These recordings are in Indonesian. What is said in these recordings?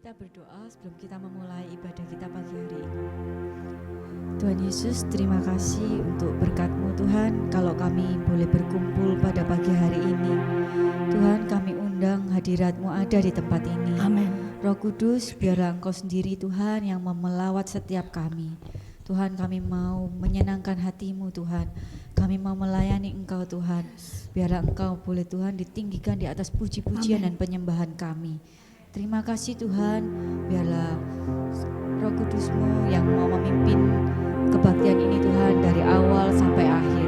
kita berdoa sebelum kita memulai ibadah kita pagi hari ini. Tuhan Yesus, terima kasih untuk berkat-Mu Tuhan, kalau kami boleh berkumpul pada pagi hari ini. Tuhan, kami undang hadirat-Mu ada di tempat ini. Amin. Roh Kudus, biarlah Engkau sendiri Tuhan yang memelawat setiap kami. Tuhan, kami mau menyenangkan hati-Mu Tuhan. Kami mau melayani Engkau Tuhan. Biarlah Engkau boleh Tuhan ditinggikan di atas puji-pujian dan penyembahan kami. Terima kasih Tuhan, biarlah Roh Kudus-Mu yang mau memimpin kebaktian ini Tuhan dari awal sampai akhir.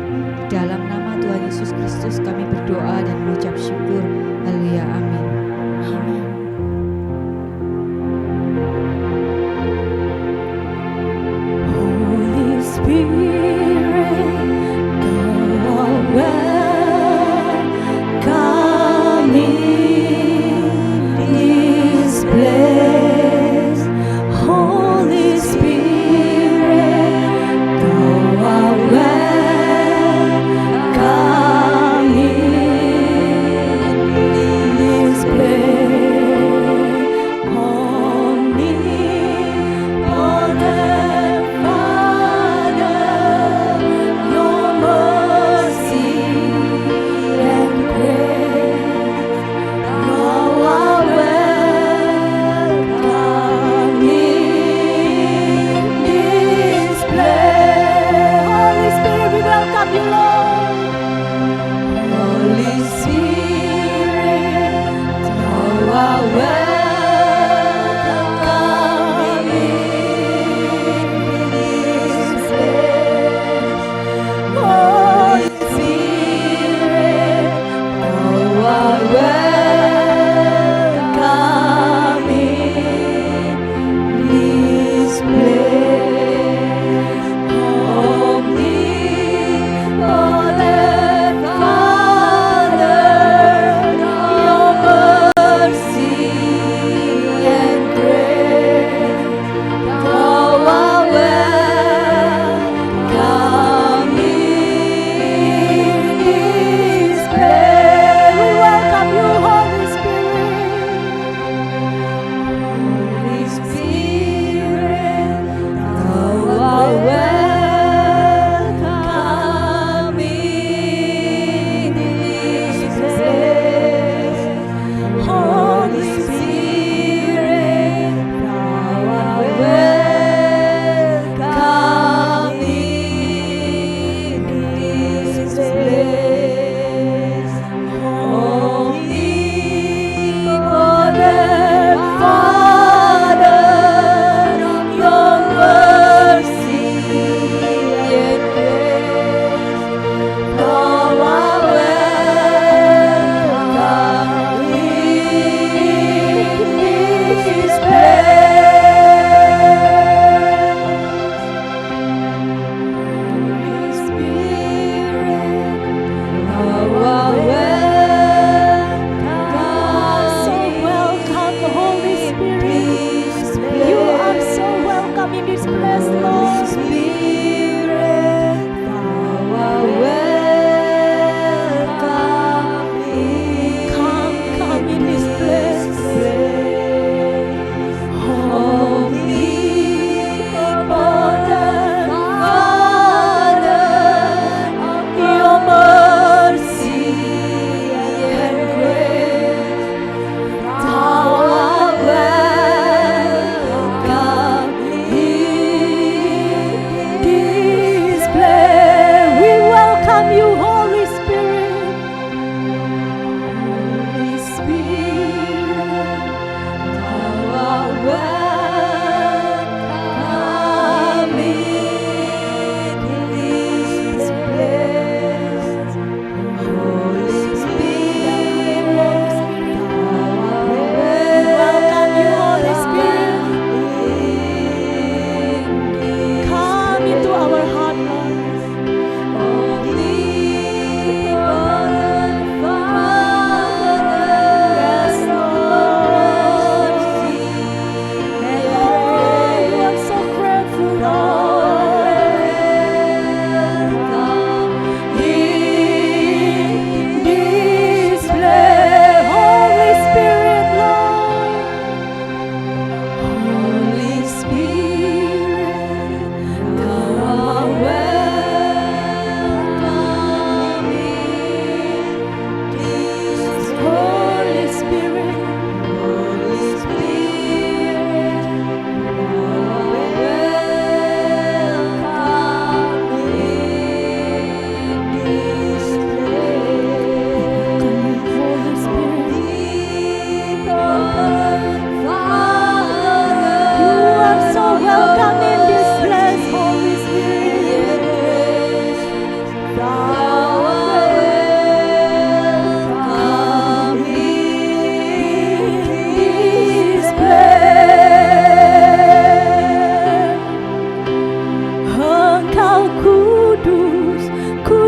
Dalam nama Tuhan Yesus Kristus kami berdoa dan mengucap syukur. Haleluya, amin. Amin. Holy Spirit, come welcome in this place. Holy Spirit, come welcome.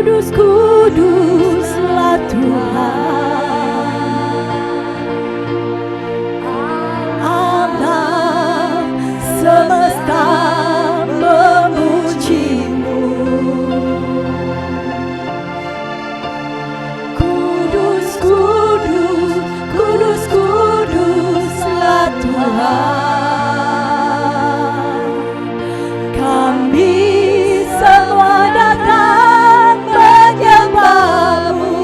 Kudus, kuduslah Tuhan. Alam semesta memuji-Mu. Kudus, kudus, kudus, kuduslah Tuhan. Kami semua datang menyembah-Mu.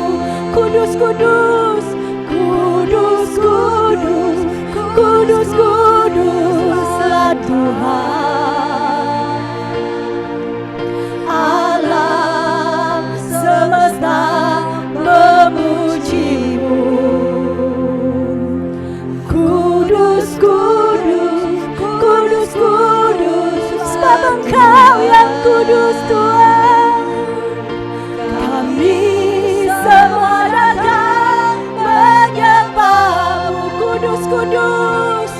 Kudus, kudus, kudus, kudus, kudus, kuduslah Tuhan. Alam semesta memuji-Mu. Kudus, kudus, kudus, kudus, sebab Engkau yang kudus Tuhan. Kami semua datang menyembah-Mu. Kudus, kudus,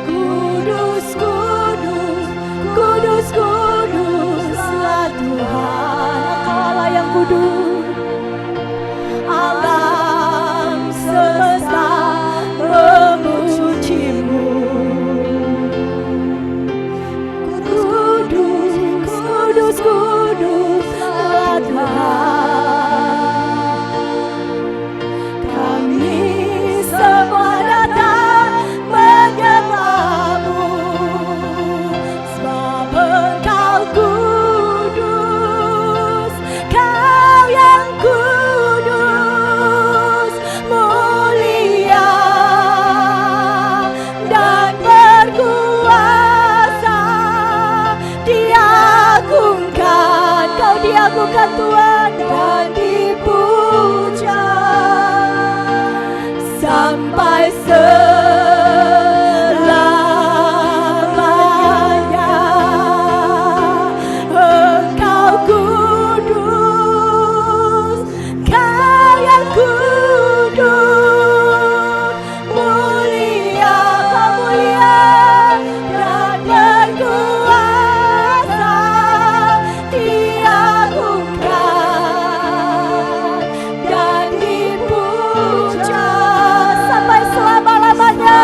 kudus, kudus, kudus, kuduslah Tuhan. Engkau Allah yang kudus. Alam semesta memuji-Mu. Kudus, kudus, kuduslah Tuhan. Kami semua datang menyembah-Mu, sebab Engkau kudus, Kau yang kudus, mulia dan berkuasa. Diagungkan, Kau diagungkan Tuhan dan dipuja sampai selamanya. Engkau kudus, Kau yang kudus, mulia, Kau mulia dan berkuasa. Diagungkan dan dipuja sampai selama-lamanya.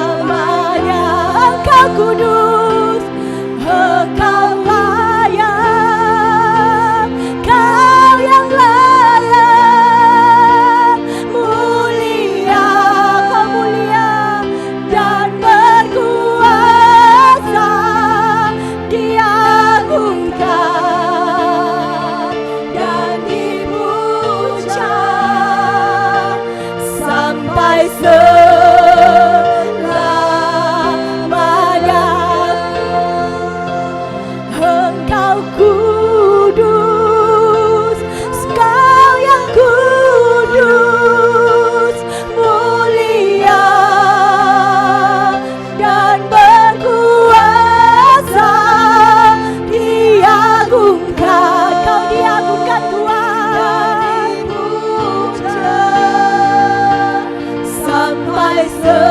Selamanya Engkau kudus, Engkau layak, Kau yang layak, mulia, Kau mulia dan berkuasa. Diagungkan dan dipuja sampai selamanya. Engkau kudus, Kau yang kudus, mulia dan berkuasa. Diagungkan, Kau diagungkan Tuhan, dipuja sampai selamanya.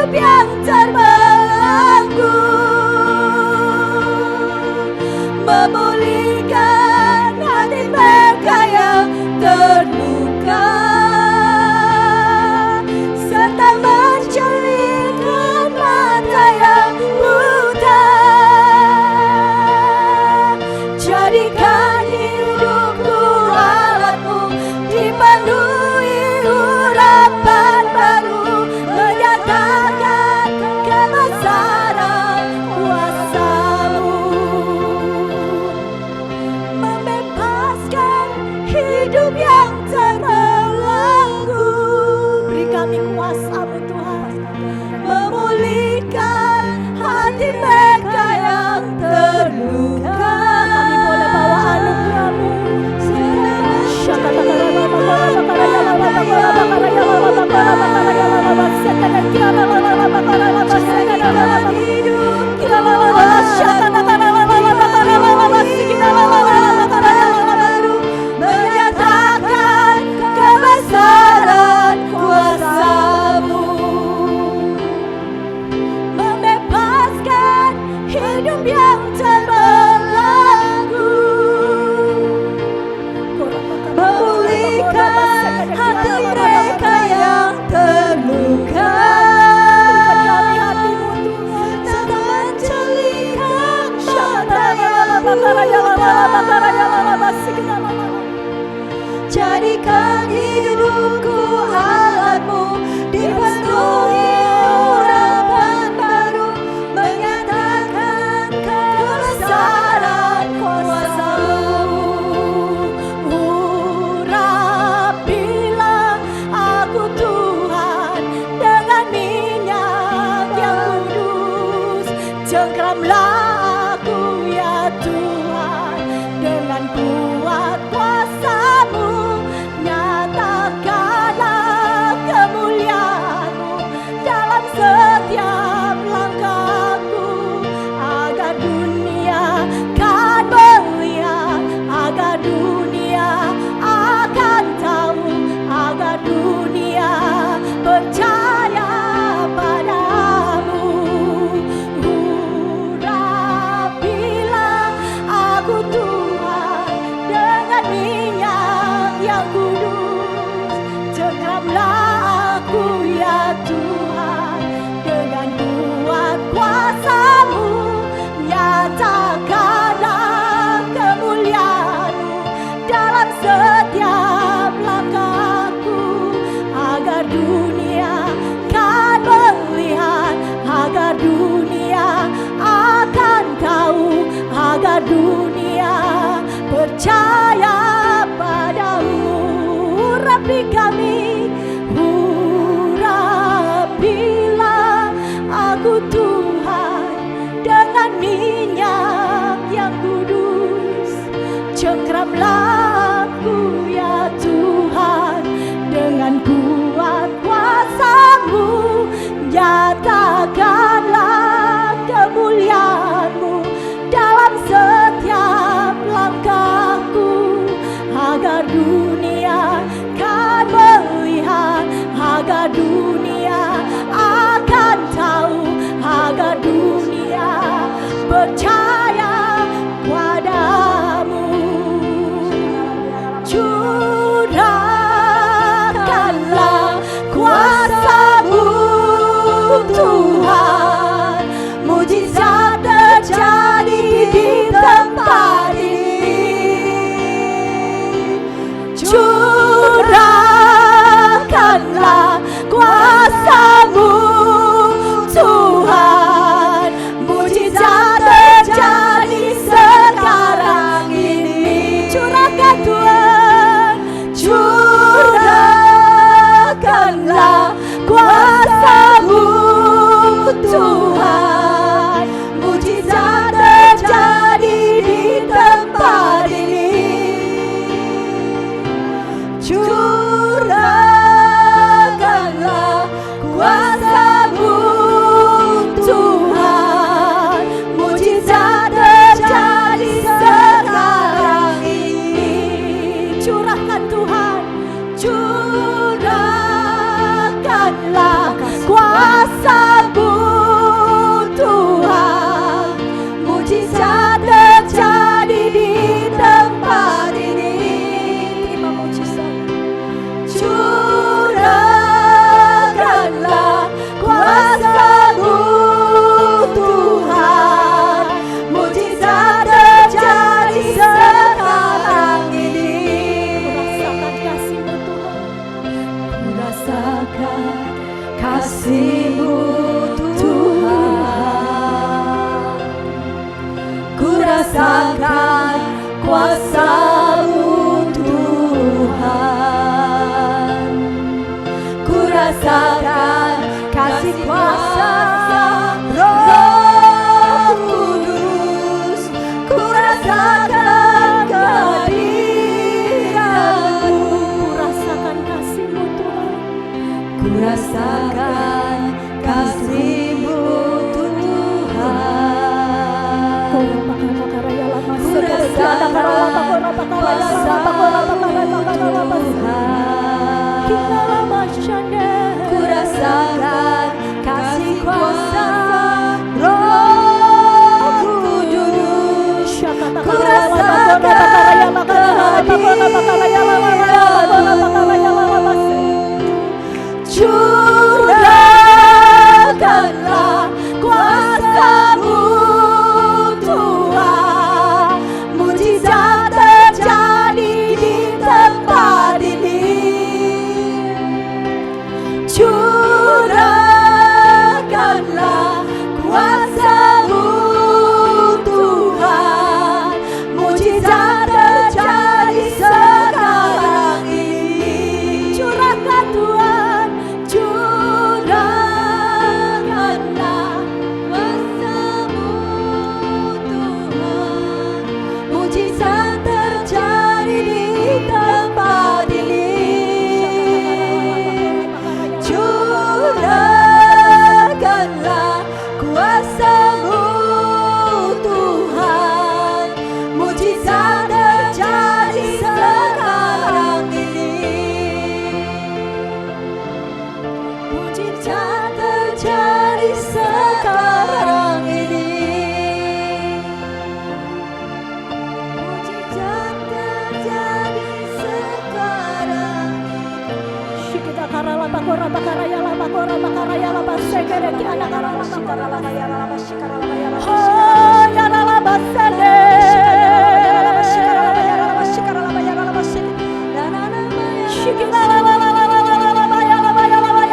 hidup yang terbelenggu, memulihkan hati mereka yang terluka, serta mencerminkan mata yang buta. Jadikan hidupku alatmu, dipenuhi urapan baru, menyatakan kebesaran kuasa-Mu, membebaskan hidup yang terbelenggu. Beri kami kuasa-Mu Tuhan, memulihkan hati mereka yang terluka. Kami boleh bawa anugerah-Mu. Menyatakan kebesaran kuasa-Mu, membebaskan hidup yang terbelenggu, memulihkan hati mereka yang terluka, serta mencerminkan mata yang buta. Jadikan hidupku alat-Mu, dipenuhi urapan baru, menyatakan kebesaran kuasa-Mu. Urapilah aku Tuhan dengan minyak yang kudus, cengkeramlah aku ya Tuhan dengan kuat kuasa-Mu, nyatakanlah kemuliaan-Mu dalam setiap langkahku, agar dunia kan melihat, agar dunia akan tahu, agar dunia percaya padamu. Urapilah aku Tuhan dengan minyak yang kudus, cengkeramlah aku ya Tuhan dengan kuat kuasa-Mu, nyatakanlah kemuliaan-Mu dalam setiap langkahku, agar dunia kan melihat, agar dunia akan tahu, agar dunia percaya padamu. Urapi kami, urapilah aku Tuhan dengan minyak yang kudus, cengkeramlah aku ya Tuhan dengan kuat kuasa-Mu, nyatakanlah kemuliaan-Mu dalam setiap langkahku, agar dunia kan melihat, agar dunia akan tahu, kuasa Roh Kudus, ku rasakan kehadiran-Mu, ku rasakan kasih-Mu Tuhan, ku rasakan kasih-Mu Tuhan, ku rasakan ku rasakan kasih kuasa Roh Kudus, ku rasakan curahkanlah kuasa-Mu Tuhan, mujizat terjadi di tempat ini. Curahkanlah kuasa-Mu Tuhan, mujizat terjadi sekarang ini. Curahkan Tuhan, curahkanlah kuasa-Mu Tuhan, mujizat terjadi di tempat ini. Curahkanlah kuasa-Mu Tuhan, mujizat terjadi sekarang ini. Mujizat terjadi sekarang ini. Mujizat terjadi sekarang ini. Shikita karala bakora bakaraya la bakora bakaraya la basekere ki ana karala bakora la bayara la basikara la bayara la oh ya la basene shikara la bayara la basikara la bayara la basik la la la shikita la la la la la la bayara la bayara la bayara la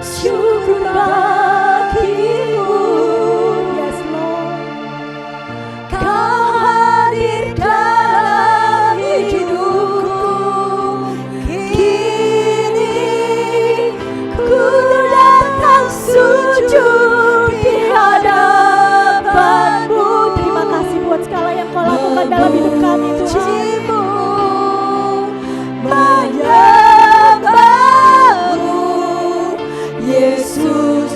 syukur bagimu, yes Lord, Kau hadir dalam hidupku. Kini ku datang sujud di hadapan-Mu. Terima kasih buat segala yang Kau lakukan dalam hidup kami Tuhan. Menyembah-Mu Yesus.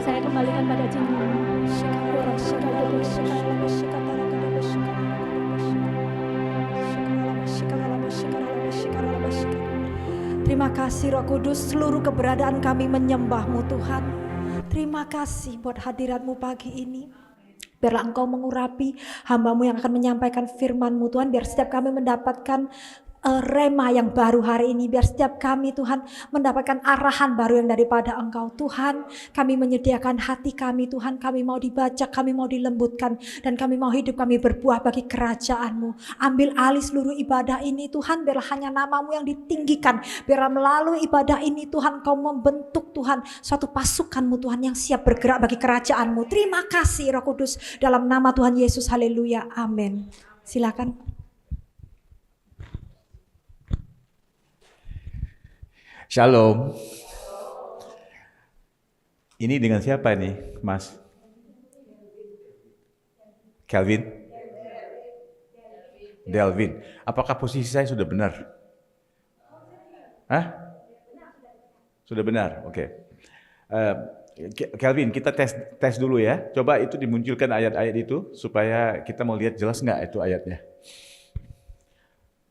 Saya kembalikan pada Jinmu. Terima kasih Roh Kudus, seluruh keberadaan kami menyembah-Mu Tuhan. Terima kasih buat hadirat-Mu pagi ini. Biarlah Engkau mengurapi hamba-Mu yang akan menyampaikan firman-Mu Tuhan. Biar setiap kami mendapatkan rema yang baru hari ini. Biar setiap kami Tuhan mendapatkan arahan baru yang daripada Engkau Tuhan. Kami menyediakan hati kami Tuhan. Kami mau dibaca, kami mau dilembutkan. Dan kami mau hidup kami berbuah bagi kerajaan-Mu. Ambil alih seluruh ibadah ini Tuhan. Biarlah hanya nama-Mu yang ditinggikan. Biarlah melalui ibadah ini Tuhan Kau membentuk Tuhan suatu pasukan-Mu Tuhan yang siap bergerak bagi kerajaan-Mu. Terima kasih Roh Kudus. Dalam nama Tuhan Yesus, haleluya, amin. Silakan. Shalom. Ini dengan siapa nih, Mas? Kelvin? Delvin. Apakah posisi saya sudah benar? Hah? Sudah benar, oke. Kelvin, kita tes dulu ya. Coba itu dimunculkan ayat-ayat itu, supaya kita mau lihat jelas nggak itu ayatnya.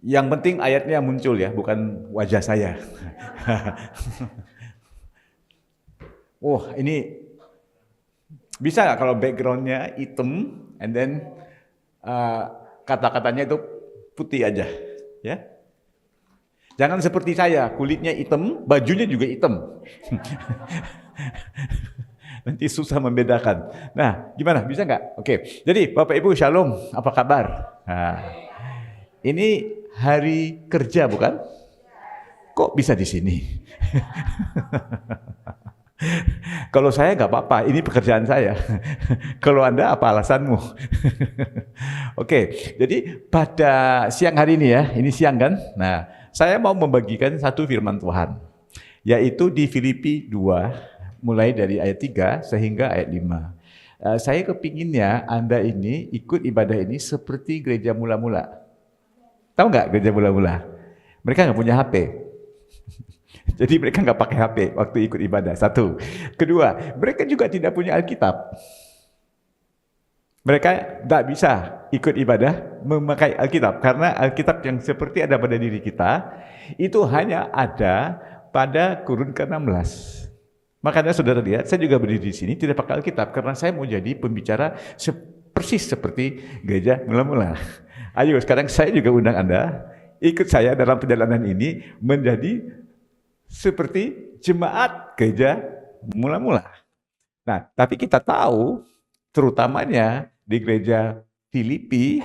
Yang penting ayatnya muncul ya, bukan wajah saya. Ini bisa nggak kalau backgroundnya hitam, and then kata-katanya itu putih aja, ya? Jangan seperti saya, kulitnya hitam, bajunya juga hitam. Nanti susah membedakan. Nah, gimana? Bisa nggak? Oke. Jadi Bapak Ibu Shalom, apa kabar? Nah, ini hari kerja bukan? Kok bisa di sini? Kalau saya nggak apa-apa, ini pekerjaan saya. Kalau Anda apa alasanmu? Oke, jadi pada siang hari ini ya, ini siang kan? Nah, saya mau membagikan satu firman Tuhan, yaitu di Filipi 2, mulai dari ayat 3 sehingga ayat 5. Saya kepinginnya Anda ini ikut ibadah ini seperti gereja mula-mula. Tahu nggak gereja mula-mula? Mereka nggak punya HP. Jadi mereka nggak pakai HP waktu ikut ibadah. Satu. Kedua, mereka juga tidak punya Alkitab. Mereka tidak bisa ikut ibadah memakai Alkitab. Karena Alkitab yang seperti ada pada diri kita, itu hanya ada pada kurun ke-16. Makanya saudara lihat, saya juga berdiri di sini tidak pakai Alkitab. Karena saya mau jadi pembicara persis seperti gereja mula-mula. Ayo sekarang saya juga undang Anda, ikut saya dalam perjalanan ini menjadi seperti jemaat gereja mula-mula. Nah, tapi kita tahu, terutamanya di gereja Filipi,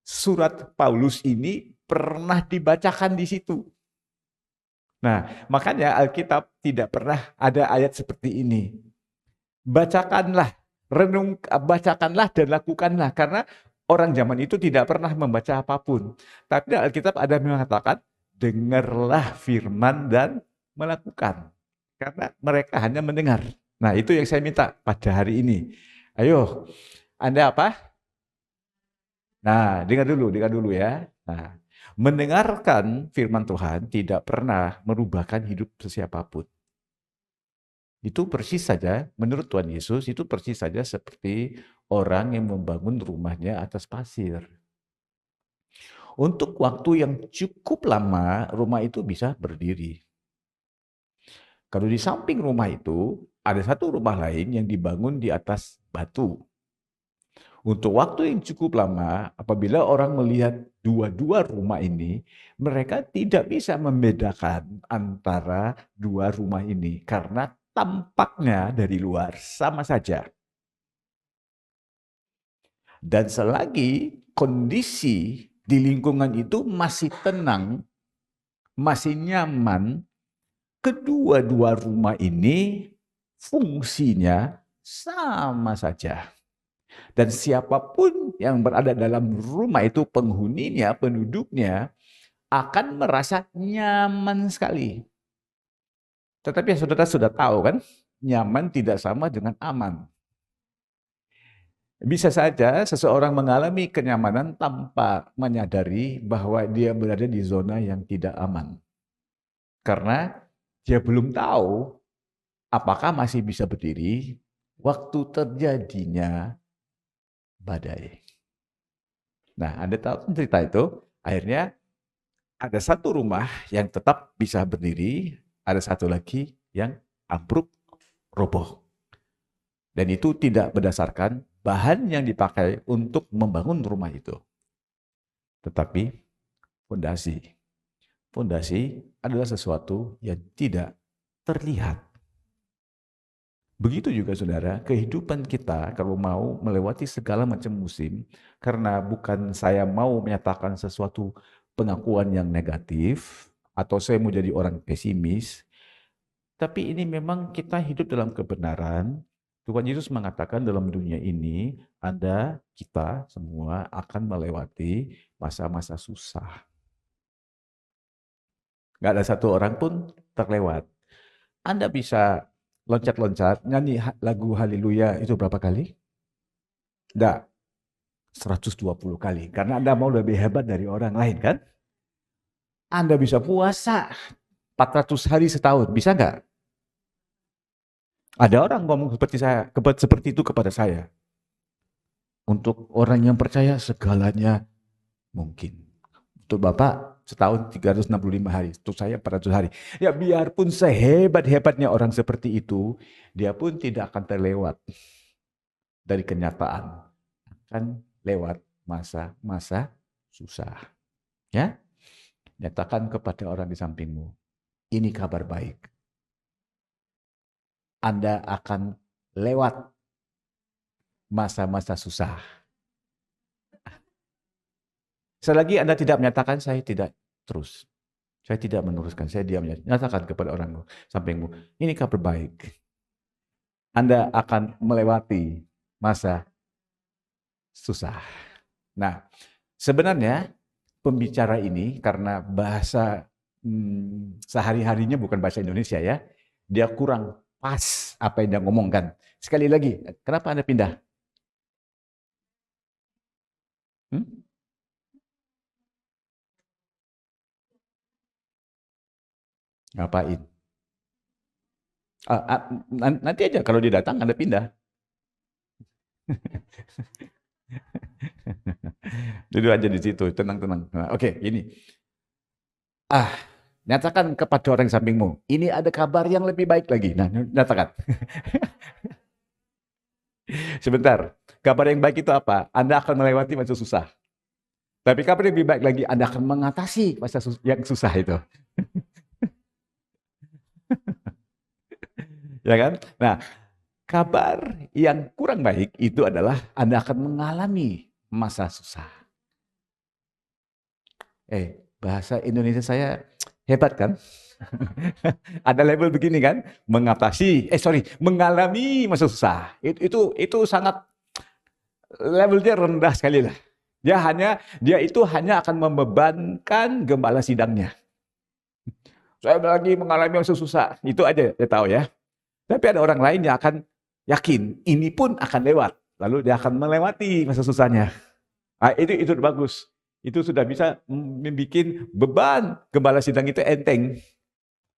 surat Paulus ini pernah dibacakan di situ. Nah, makanya Alkitab tidak pernah ada ayat seperti ini. Bacakanlah, bacakanlah dan lakukanlah, karena orang zaman itu tidak pernah membaca apapun. Tapi Alkitab ada mengatakan, dengarlah firman dan melakukan. Karena mereka hanya mendengar. Nah, itu yang saya minta pada hari ini. Ayo, Anda apa? Nah, dengar dulu ya. Nah, mendengarkan firman Tuhan tidak pernah merubahkan hidup sesiapapun. Itu persis saja, menurut Tuhan Yesus, itu persis saja seperti orang yang membangun rumahnya atas pasir. Untuk waktu yang cukup lama, rumah itu bisa berdiri. Kalau di samping rumah itu, ada satu rumah lain yang dibangun di atas batu. Untuk waktu yang cukup lama, apabila orang melihat dua-dua rumah ini, mereka tidak bisa membedakan antara dua rumah ini, karena tampaknya dari luar sama saja. Dan selagi kondisi di lingkungan itu masih tenang, masih nyaman, kedua-dua rumah ini fungsinya sama saja. Dan siapapun yang berada dalam rumah itu, penghuninya, penduduknya, akan merasa nyaman sekali. Tetapi saudara sudah tahu kan, nyaman tidak sama dengan aman. Bisa saja seseorang mengalami kenyamanan tanpa menyadari bahwa dia berada di zona yang tidak aman. Karena dia belum tahu apakah masih bisa berdiri waktu terjadinya badai. Nah, Anda tahu cerita itu, akhirnya ada satu rumah yang tetap bisa berdiri, ada satu lagi yang ambruk, roboh. Dan itu tidak berdasarkan bahan yang dipakai untuk membangun rumah itu. Tetapi Fondasi. Fondasi adalah sesuatu yang tidak terlihat. Begitu juga saudara, kehidupan kita kalau mau melewati segala macam musim, karena bukan saya mau menyatakan sesuatu pengakuan yang negatif, atau saya mau jadi orang pesimis, tapi ini memang kita hidup dalam kebenaran. Tuhan Yesus mengatakan dalam dunia ini, Anda, kita semua akan melewati masa-masa susah. Nggak ada satu orang pun terlewat. Anda bisa loncat-loncat, nyanyi lagu Haleluya itu berapa kali? Enggak, 120 kali. Karena Anda mau lebih hebat dari orang lain kan? Anda bisa puasa 400 hari setahun, bisa nggak? Ada orang ngomong seperti itu kepada saya. Untuk orang yang percaya segalanya mungkin. Untuk Bapak setahun 365 hari, untuk saya 400 hari. Ya biarpun sehebat-hebatnya orang seperti itu, dia pun tidak akan terlewat dari kenyataan. Akan lewat masa-masa susah. Ya, nyatakan kepada orang di sampingmu, ini kabar baik. Anda akan lewat masa-masa susah. Selagi Anda tidak menyatakan, saya tidak terus. Saya tidak meneruskan, saya diam. Nyatakan kepada orang sampingmu, ini kabar baik. Anda akan melewati masa susah. Nah, sebenarnya pembicara ini karena bahasa sehari-harinya bukan bahasa Indonesia ya, dia kurang pas apa yang dia ngomongkan. Sekali lagi, kenapa Anda pindah? Ngapain? Nanti aja kalau dia datang Anda pindah. Duduk aja di situ, tenang-tenang. Nah, oke, ini. Nyatakan kepada orang sampingmu, ini ada kabar yang lebih baik lagi. Nah, nyatakan. Sebentar, kabar yang baik itu apa? Anda akan melewati masa susah. Tapi kabar yang lebih baik lagi, Anda akan mengatasi masa yang susah itu. Ya kan? Nah, kabar yang kurang baik itu adalah Anda akan mengalami masa susah. Bahasa Indonesia saya hebat kan? Ada label begini kan? Mengalami masa susah. Itu sangat levelnya rendah sekali lah. Dia itu hanya akan membebankan gembala sidangnya. Saya lagi mengalami masa susah. Itu aja dia tahu ya. Tapi ada orang lain yang akan yakin ini pun akan lewat. Lalu dia akan melewati masa susahnya. Itu bagus. Itu sudah bisa membuat beban gembala sidang itu enteng.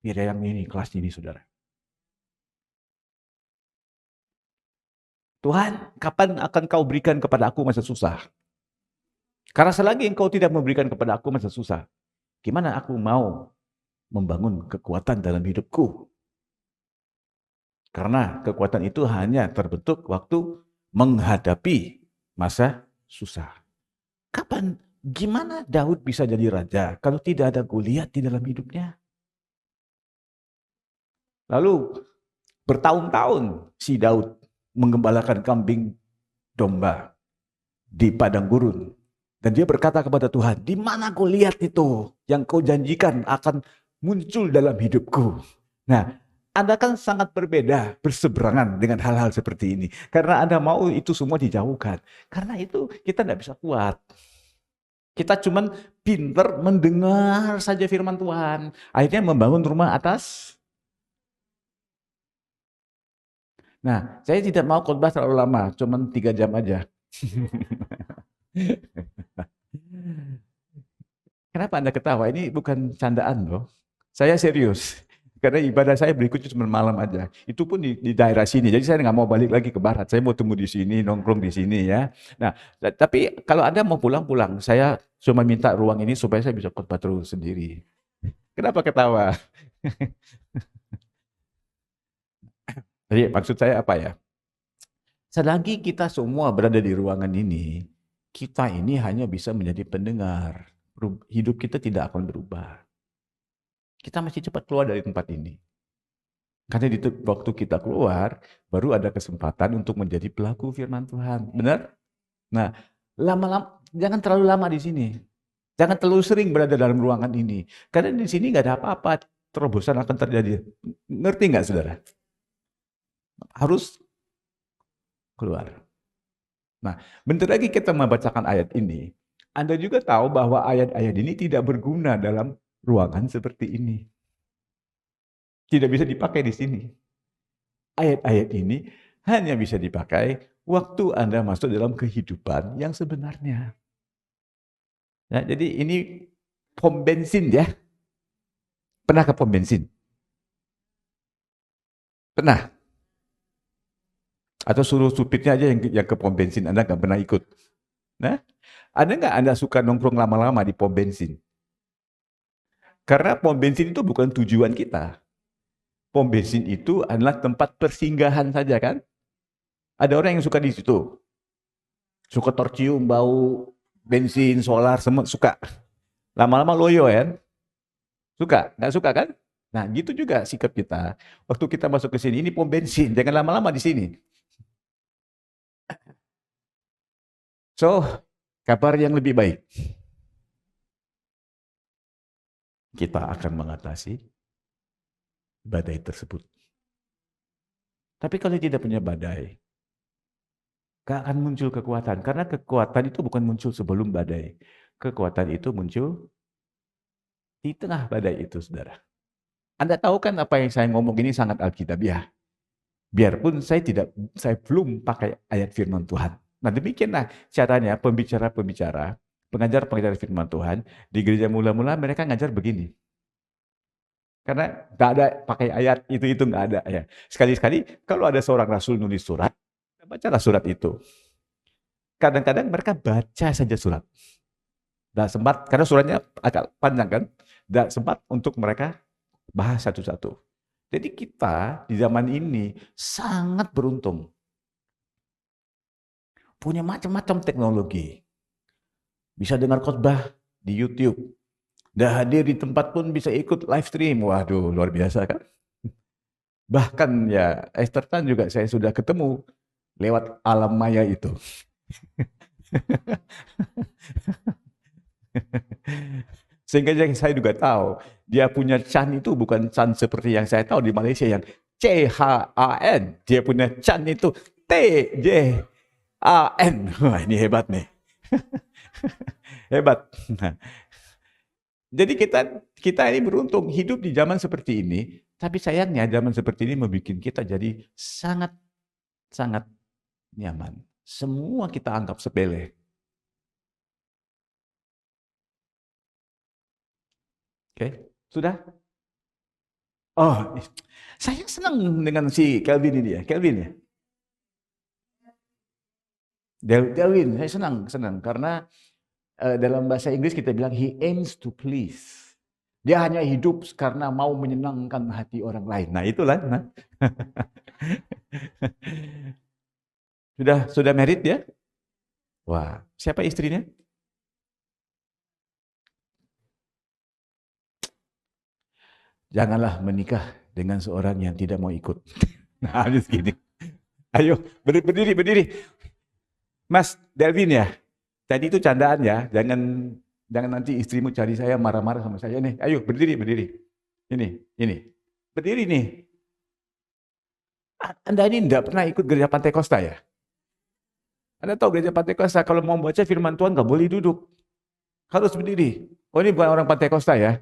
Biar yang ini, kelas ini saudara. Tuhan, kapan akan kau berikan kepada aku masa susah? Karena selagi engkau tidak memberikan kepada aku masa susah, gimana aku mau membangun kekuatan dalam hidupku? Karena kekuatan itu hanya terbentuk waktu menghadapi masa susah. Gimana Daud bisa jadi raja kalau tidak ada Goliat di dalam hidupnya? Lalu bertahun-tahun si Daud menggembalakan kambing domba di padang gurun. Dan dia berkata kepada Tuhan, di mana Goliat itu yang kau janjikan akan muncul dalam hidupku? Nah, Anda kan sangat berbeda, berseberangan dengan hal-hal seperti ini. Karena Anda mau itu semua dijauhkan. Karena itu kita tidak bisa kuat. Kita cuman pinter mendengar saja firman Tuhan. Akhirnya membangun rumah atas. Nah, saya tidak mau khotbah terlalu lama, cuman 3 jam aja. Kenapa Anda ketawa? Ini bukan candaan loh. Saya serius. Karena ibadah saya berikutnya cuma malam aja. Itu pun di daerah sini. Jadi saya nggak mau balik lagi ke barat. Saya mau temu di sini, nongkrong di sini ya. Nah, tapi kalau Anda mau pulang. Saya cuma minta ruang ini supaya saya bisa khotbah terus sendiri. Kenapa ketawa? Jadi maksud saya apa ya? Selagi kita semua berada di ruangan ini, kita ini hanya bisa menjadi pendengar. hidup kita tidak akan berubah. Kita masih cepat keluar dari tempat ini. Karena di waktu kita keluar, baru ada kesempatan untuk menjadi pelaku firman Tuhan. Benar? Nah, lama-lama, jangan terlalu lama di sini. Jangan terlalu sering berada dalam ruangan ini. Karena di sini nggak ada apa-apa. Terobosan akan terjadi. Ngerti nggak, saudara? Harus keluar. Nah, bentar lagi kita membacakan ayat ini. Anda juga tahu bahwa ayat-ayat ini tidak berguna dalam ruangan seperti ini. Tidak bisa dipakai di sini. Ayat-ayat ini hanya bisa dipakai waktu Anda masuk dalam kehidupan yang sebenarnya. Nah, jadi ini pom bensin ya. Pernah ke pom bensin? Pernah? Atau suruh supirnya aja yang ke pom bensin, Anda nggak pernah ikut? Nah, ada nggak Anda suka nongkrong lama-lama di pom bensin? Karena pom bensin itu bukan tujuan kita. Pom bensin itu adalah tempat persinggahan saja kan? Ada orang yang suka di situ. Suka tercium bau bensin, solar, semua suka. Lama-lama loyo kan? Suka? Nggak suka kan? Nah, gitu juga sikap kita. Waktu kita masuk ke sini, ini pom bensin, jangan lama-lama di sini. So, kabar yang lebih baik. Kita akan mengatasi badai tersebut. Tapi kalau tidak punya badai, gak akan muncul kekuatan. Karena kekuatan itu bukan muncul sebelum badai. Kekuatan itu muncul di tengah badai itu, saudara. Anda tahu kan apa yang saya ngomong ini sangat alkitabiah. Biarpun saya belum pakai ayat firman Tuhan. Nah, demikianlah caranya pembicara-pembicara, pengajar-pengajar firman Tuhan, di gereja mula-mula mereka ngajar begini. Karena nggak ada pakai ayat itu nggak ada ya. Sekali-sekali kalau ada seorang rasul nulis surat, bacalah surat itu. Kadang-kadang mereka baca saja surat. Nggak sempat karena suratnya agak panjang kan, nggak sempat untuk mereka bahas satu-satu. Jadi kita di zaman ini sangat beruntung, punya macam-macam teknologi, bisa dengar khotbah di YouTube. Dah hadir di tempat pun bisa ikut live stream. Waduh, luar biasa kan? Bahkan ya Esther Tan juga saya sudah ketemu lewat alam maya itu. Sehingga saya juga tahu dia punya Chan itu bukan Chan seperti yang saya tahu di Malaysia yang CHAN. Dia punya Chan itu TJAN. Wah, ini hebat nih. Hebat. Nah, jadi kita ini beruntung hidup di zaman seperti ini, tapi sayangnya zaman seperti ini membuat kita jadi sangat nyaman. Semua kita anggap sepele. Oke, sudah? Oh, saya senang dengan si Kelvin ini ya, Kelvin ya. Kelvin, saya senang karena dalam bahasa Inggris kita bilang he aims to please. Dia hanya hidup karena mau menyenangkan hati orang lain. Nah, itulah. Nah. Sudah married ya? Wah, siapa istrinya? Janganlah menikah dengan seorang yang tidak mau ikut. Nah, habis gini. Ayo, berdiri. Mas Delvin ya? Tadi itu candaan ya, jangan nanti istrimu cari saya marah-marah sama saya nih. Ayo berdiri. Ini. Berdiri nih. Anda ini enggak pernah ikut gereja Pantai Kosta ya? Anda tahu gereja Pantai Kosta kalau mau baca firman Tuhan nggak boleh duduk. Harus berdiri. Oh, ini bukan orang Pantai Kosta ya?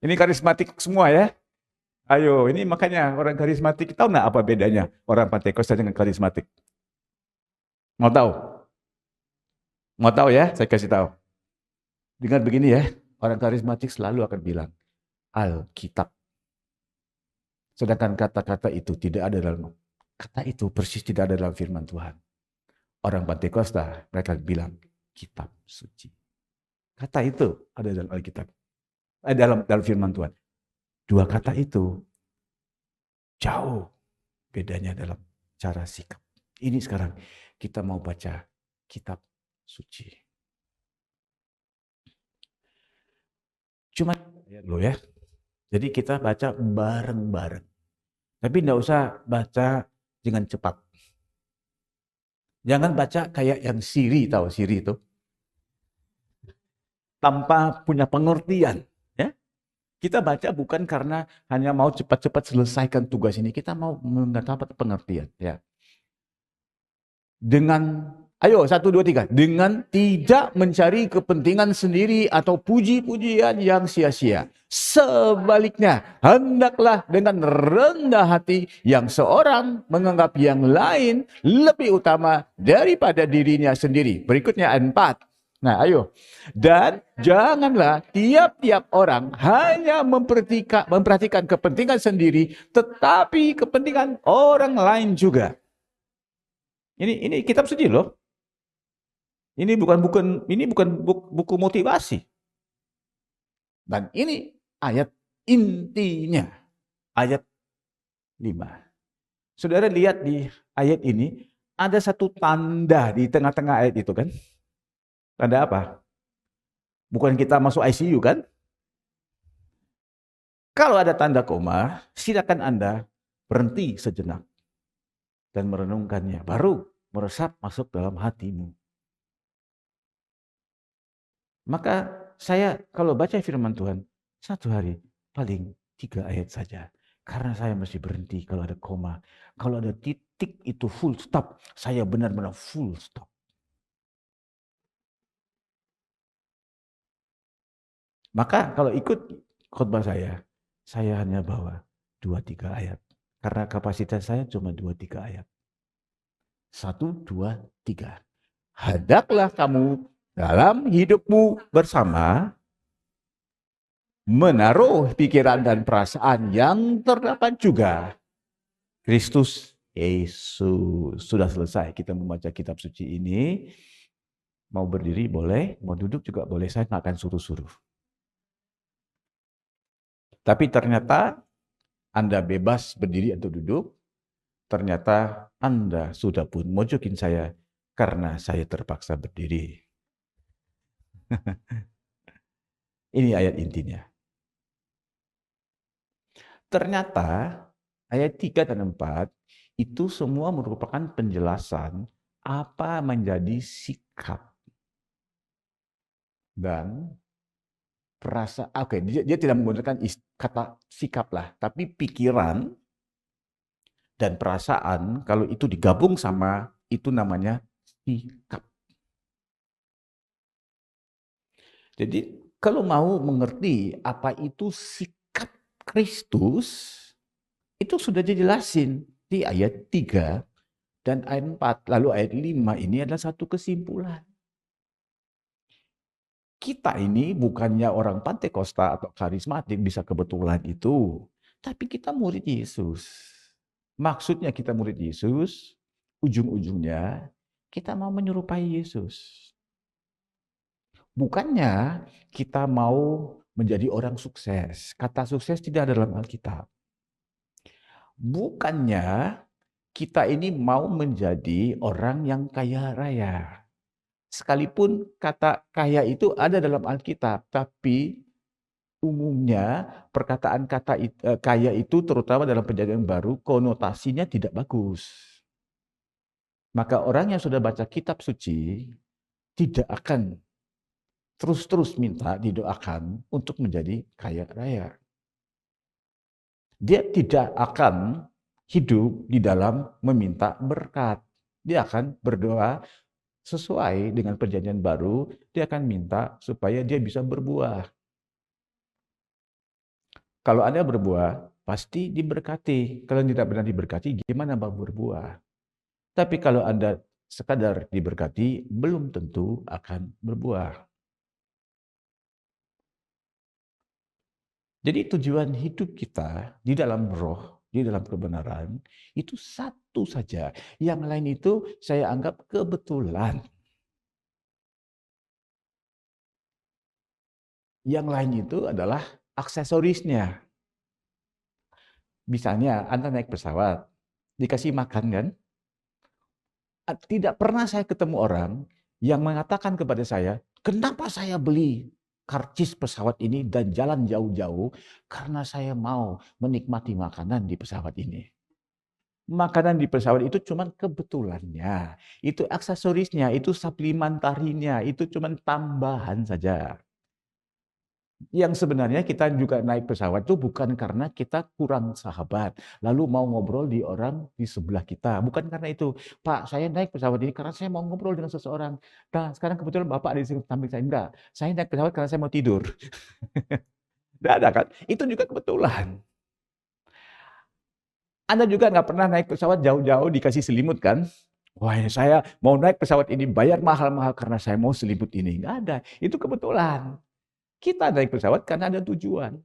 Ini karismatik semua ya? Ayo, ini makanya orang karismatik, tahu nggak apa bedanya orang Pantai Kosta dengan karismatik? Mau tahu? Mau tahu ya? Saya kasih tahu. Dengar begini ya, orang karismatik selalu akan bilang, Alkitab. Sedangkan kata-kata itu tidak ada dalam, kata itu persis tidak ada dalam firman Tuhan. Orang Pantai Kosta, mereka bilang, kitab suci. Kata itu ada dalam Alkitab. Dalam firman Tuhan. Dua kata itu jauh bedanya dalam cara sikap. Ini sekarang kita mau baca kitab suci. Cuma ayat lo ya. Jadi kita baca bareng-bareng. Tapi enggak usah baca dengan cepat. Jangan baca kayak yang Siri, tahu Siri itu? Tanpa punya pengertian. Ya. Kita baca bukan karena hanya mau cepat-cepat selesaikan tugas ini. Kita mau mendapat pengertian. Ya. Dengan, ayo 1, 2, 3. Dengan tidak mencari kepentingan sendiri atau puji-pujian yang sia-sia. Sebaliknya, hendaklah dengan rendah hati yang seorang menganggap yang lain lebih utama daripada dirinya sendiri. Berikutnya ayat 4. Nah, ayo. Dan janganlah tiap-tiap orang hanya memperhatikan kepentingan sendiri, tetapi kepentingan orang lain juga. Ini kitab suci loh. Ini bukan buku motivasi. Dan ini ayat intinya. Ayat 5. Saudara lihat di ayat ini, ada satu tanda di tengah-tengah ayat itu kan? Tanda apa? Bukan kita masuk ICU kan? Kalau ada tanda koma, silakan Anda berhenti sejenak dan merenungkannya. Baru meresap masuk dalam hatimu. Maka saya kalau baca firman Tuhan, satu hari paling 3 ayat saja. Karena saya mesti berhenti kalau ada koma. Kalau ada titik itu full stop, saya benar-benar full stop. Maka kalau ikut khotbah saya hanya bawa 2-3 ayat. Karena kapasitas saya cuma 2-3 ayat. 1, 2, 3. Hendaklah kamu dalam hidupmu bersama menaruh pikiran dan perasaan yang terdapat juga Kristus Yesus. Sudah selesai kita membaca kitab suci ini. Mau berdiri boleh, mau duduk juga boleh. Saya nggak akan suruh-suruh. Tapi ternyata Anda bebas berdiri atau duduk. Ternyata Anda sudah pun mojokin saya karena saya terpaksa berdiri. Ini ayat intinya. Ternyata ayat 3 dan 4 itu semua merupakan penjelasan apa menjadi sikap dan perasaan. Oke, dia tidak menggunakan kata sikap lah, tapi pikiran dan perasaan kalau itu digabung sama itu namanya sikap. Jadi kalau mau mengerti apa itu sikap Kristus, itu sudah dijelasin di ayat 3 dan ayat 4. Lalu ayat 5 ini adalah satu kesimpulan. Kita ini bukannya orang Pantekosta atau karismatik bisa kebetulan itu. Tapi kita murid Yesus. Maksudnya kita murid Yesus, ujung-ujungnya kita mau menyerupai Yesus. Bukannya kita mau menjadi orang sukses. Kata sukses tidak ada dalam Alkitab. Bukannya kita ini mau menjadi orang yang kaya raya. Sekalipun kata kaya itu ada dalam Alkitab, tapi umumnya perkataan kata kaya itu terutama dalam Perjanjian Baru konotasinya tidak bagus. Maka orang yang sudah baca kitab suci tidak akan terus-terus minta didoakan untuk menjadi kaya raya. Dia tidak akan hidup di dalam meminta berkat. Dia akan berdoa sesuai dengan Perjanjian Baru, dia akan minta supaya dia bisa berbuah. Kalau Anda berbuah, pasti diberkati. Kalau tidak pernah diberkati, gimana mau berbuah? Tapi kalau Anda sekadar diberkati, belum tentu akan berbuah. Jadi tujuan hidup kita di dalam roh, di dalam kebenaran, itu satu saja. Yang lain itu saya anggap kebetulan. Yang lain itu adalah aksesorisnya. Misalnya Anda naik pesawat, dikasih makan kan? Tidak pernah saya ketemu orang yang mengatakan kepada saya, kenapa saya beli karcis pesawat ini dan jalan jauh-jauh karena saya mau menikmati makanan di pesawat ini. Makanan di pesawat itu cuman kebetulannya, itu aksesorisnya, itu supplementarinya, itu cuman tambahan saja. Yang sebenarnya kita juga naik pesawat itu bukan karena kita kurang sahabat, lalu mau ngobrol di orang di sebelah kita. Bukan karena itu, Pak, saya naik pesawat ini karena saya mau ngobrol dengan seseorang. Nah, sekarang kebetulan Bapak ada di samping saya. Enggak, saya naik pesawat karena saya mau tidur. Enggak ada kan? Itu juga kebetulan. Anda juga nggak pernah naik pesawat jauh-jauh dikasih selimut kan? Wah, saya mau naik pesawat ini bayar mahal-mahal karena saya mau selimut ini. Nggak ada, itu kebetulan. Kita naik pesawat karena ada tujuan.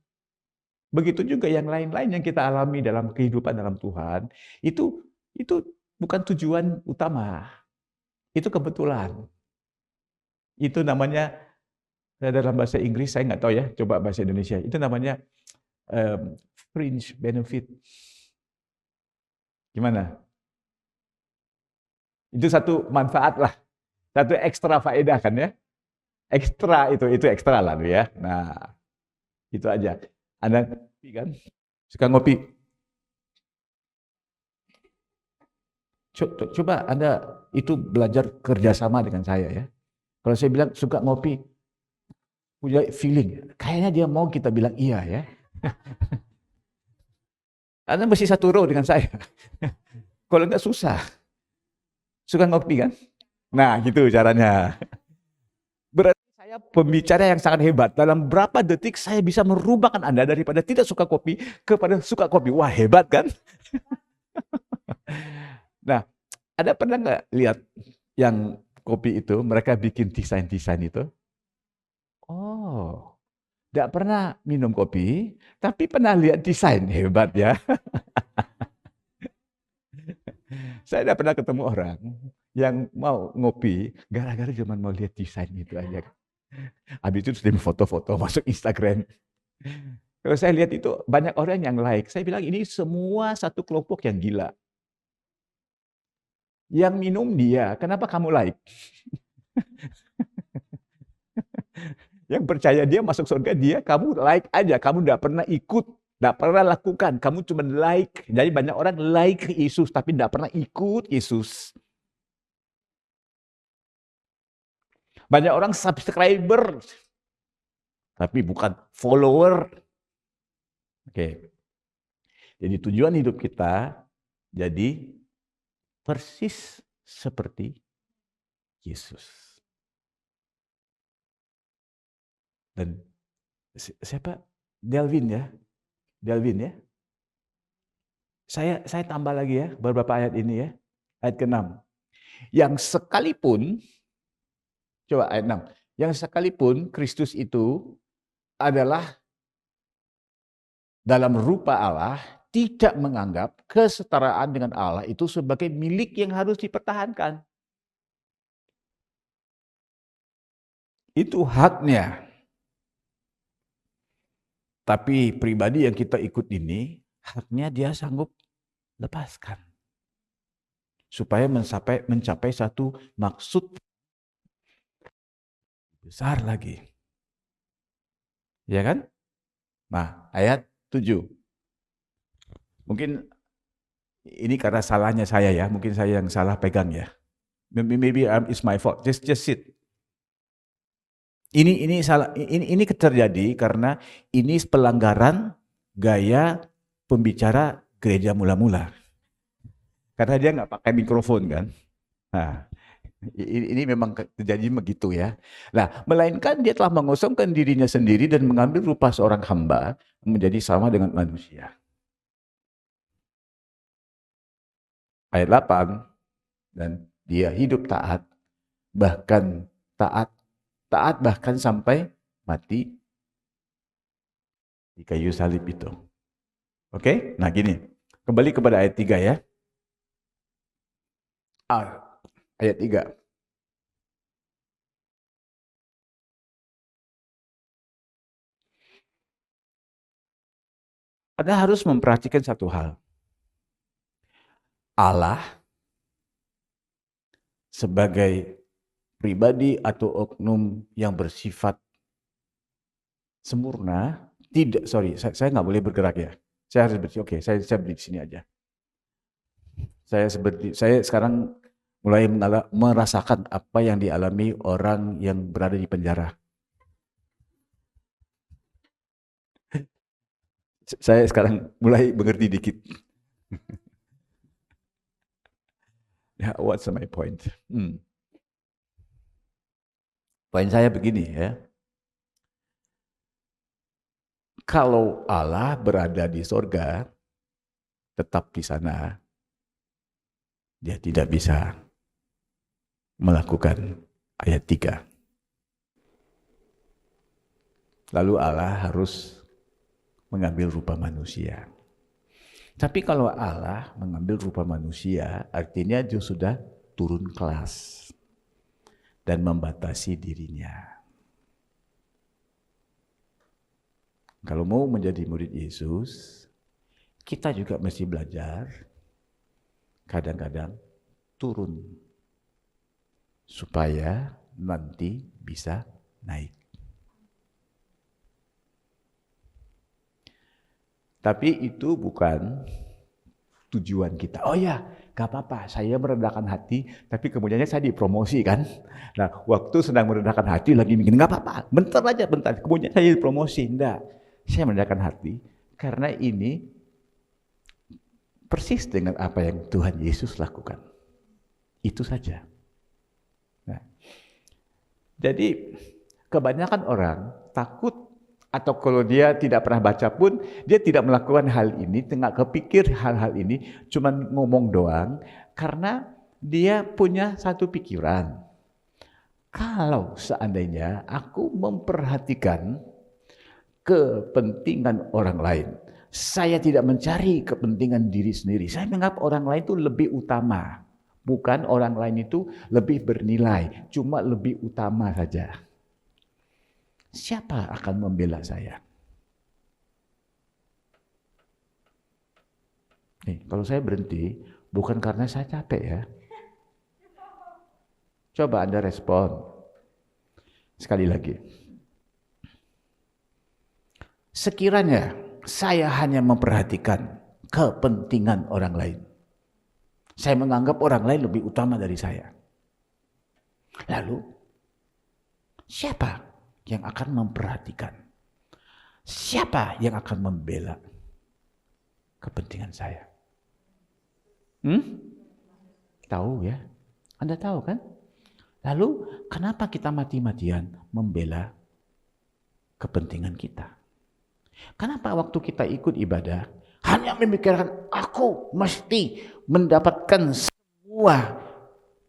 Begitu juga yang lain-lain yang kita alami dalam kehidupan dalam Tuhan, itu bukan tujuan utama. Itu kebetulan. Itu namanya dalam bahasa Inggris, saya nggak tahu ya, coba bahasa Indonesia. Itu namanya fringe benefit. Gimana? Itu satu manfaat lah, satu ekstra faedah kan ya. Ekstra itu ekstra lah ya. Nah, itu aja. Anda ngopi kan? Suka ngopi? Coba Anda itu belajar kerjasama dengan saya ya. Kalau saya bilang suka ngopi, punya feeling, kayaknya dia mau kita bilang iya ya. Anda mesti satu row dengan saya. Kalau enggak susah. Suka ngopi kan? Nah, gitu caranya. Berarti saya pembicara yang sangat hebat. Dalam berapa detik saya bisa merubahkan Anda daripada tidak suka kopi kepada suka kopi. Wah, hebat kan? Nah, ada pernah nggak lihat yang kopi itu, mereka bikin desain-desain itu? Oh, nggak pernah minum kopi, tapi pernah lihat desain. Hebat ya. Saya tidak pernah ketemu orang yang mau ngopi gara-gara cuma mau lihat desain itu aja. Habis itu sudah foto-foto masuk Instagram. Kalau saya lihat itu banyak orang yang like. Saya bilang ini semua satu kelompok yang gila. Yang minum dia, kenapa kamu like? Yang percaya dia masuk surga dia, kamu like aja. Kamu tidak pernah ikut, tidak pernah lakukan. Kamu cuma like. Jadi banyak orang like Yesus, tapi tidak pernah ikut Yesus. Banyak orang subscriber, tapi bukan follower. Oke. Jadi tujuan hidup kita jadi persis seperti Yesus. Dan siapa? Delvin ya. Delvin ya. Saya tambah lagi ya beberapa ayat ini ya. Ayat ke-6. Yang sekalipun, coba ayat 6. Yang sekalipun Kristus itu adalah dalam rupa Allah, tidak menganggap kesetaraan dengan Allah itu sebagai milik yang harus dipertahankan. Itu haknya. Tapi pribadi yang kita ikut ini, haknya dia sanggup lepaskan. Supaya mencapai satu maksud besar lagi. Ya kan? Nah, ayat 7. Mungkin ini karena salahnya saya ya, mungkin saya yang salah pegang ya. Maybe it's my fault. Just sit. Ini salah. Ini terjadi karena ini pelanggaran gaya pembicara gereja mula-mula. Karena dia nggak pakai mikrofon kan. Nah, ini memang terjadi begitu ya. Nah, melainkan dia telah mengosongkan dirinya sendiri dan mengambil rupa seorang hamba menjadi sama dengan manusia. Ayat 8, dan dia hidup taat, bahkan taat bahkan sampai mati di kayu salib itu. Oke? Nah gini, kembali kepada ayat 3 ya. Ayat 3. Anda harus memperhatikan satu hal. Allah sebagai pribadi atau oknum yang bersifat sempurna, tidak, saya nggak boleh bergerak ya. Saya harus berdiri, oke, saya berdiri di sini aja. Saya sekarang mulai merasakan apa yang dialami orang yang berada di penjara. Saya sekarang mulai mengerti dikit. What's my point? Poin saya begini ya. Kalau Allah berada di sorga, tetap di sana, dia tidak bisa melakukan ayat 3. Lalu Allah harus mengambil rupa manusia. Tapi kalau Allah mengambil rupa manusia, artinya dia sudah turun kelas dan membatasi dirinya. Kalau mau menjadi murid Yesus, kita juga mesti belajar kadang-kadang turun supaya nanti bisa naik. Tapi itu bukan tujuan kita. Oh ya, gak apa-apa, saya merendahkan hati, tapi kemudiannya saya dipromosi kan. Nah, waktu sedang merendahkan hati lagi mikir, gak apa-apa, bentar, kemudian saya dipromosi. Enggak, saya merendahkan hati karena ini persis dengan apa yang Tuhan Yesus lakukan. Itu saja. Nah, jadi kebanyakan orang takut, atau kalau dia tidak pernah baca pun, dia tidak melakukan hal ini, tengah kepikir hal-hal ini, cuma ngomong doang, karena dia punya satu pikiran. Kalau seandainya aku memperhatikan kepentingan orang lain, saya tidak mencari kepentingan diri sendiri, saya menganggap orang lain itu lebih utama. Bukan orang lain itu lebih bernilai, cuma lebih utama saja. Siapa akan membela saya? Nih, kalau saya berhenti, bukan karena saya capek ya. Coba Anda respon. Sekali lagi. Sekiranya saya hanya memperhatikan kepentingan orang lain, saya menganggap orang lain lebih utama dari saya. Lalu, siapa yang akan memperhatikan? Siapa yang akan membela kepentingan saya? Tahu ya? Anda tahu kan? Lalu kenapa kita mati-matian membela kepentingan kita? Kenapa waktu kita ikut ibadah hanya memikirkan aku mesti mendapatkan semua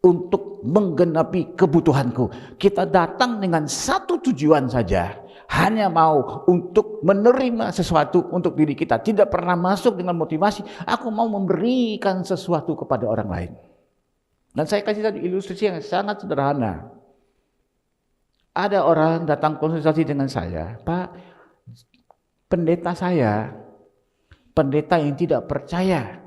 untuk menggenapi kebutuhanku. Kita datang dengan satu tujuan saja, hanya mau untuk menerima sesuatu untuk diri kita. Tidak pernah masuk dengan motivasi, aku mau memberikan sesuatu kepada orang lain. Dan saya kasih satu ilustrasi yang sangat sederhana. Ada orang datang konsultasi dengan saya, Pak, pendeta saya, pendeta yang tidak percaya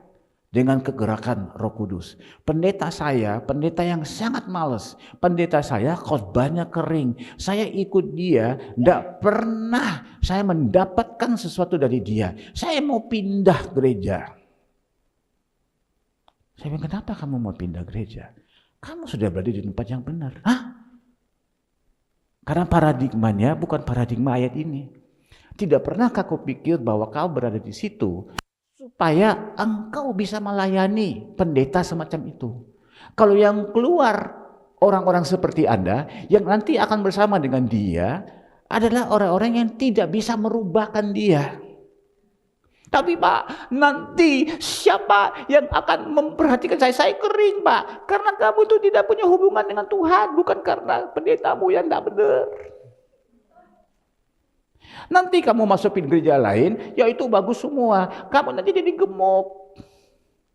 dengan kegerakan Roh Kudus. Pendeta saya, pendeta yang sangat malas. Pendeta saya khotbahnya kering. Saya ikut dia, tidak pernah saya mendapatkan sesuatu dari dia. Saya mau pindah gereja. Saya bilang, kenapa kamu mau pindah gereja? Kamu sudah berada di tempat yang benar. Hah? Karena paradigmanya bukan paradigma ayat ini. Tidak pernahkah kau pikir bahwa kau berada di situ supaya engkau bisa melayani pendeta semacam itu? Kalau yang keluar orang-orang seperti Anda yang nanti akan bersama dengan dia adalah orang-orang yang tidak bisa merubahkan dia. Tapi Pak, nanti siapa yang akan memperhatikan saya? Saya kering Pak, karena kamu itu tidak punya hubungan dengan Tuhan, bukan karena pendetamu yang tidak benar. Nanti kamu masukin gereja lain, ya itu bagus semua. Kamu nanti jadi gemuk.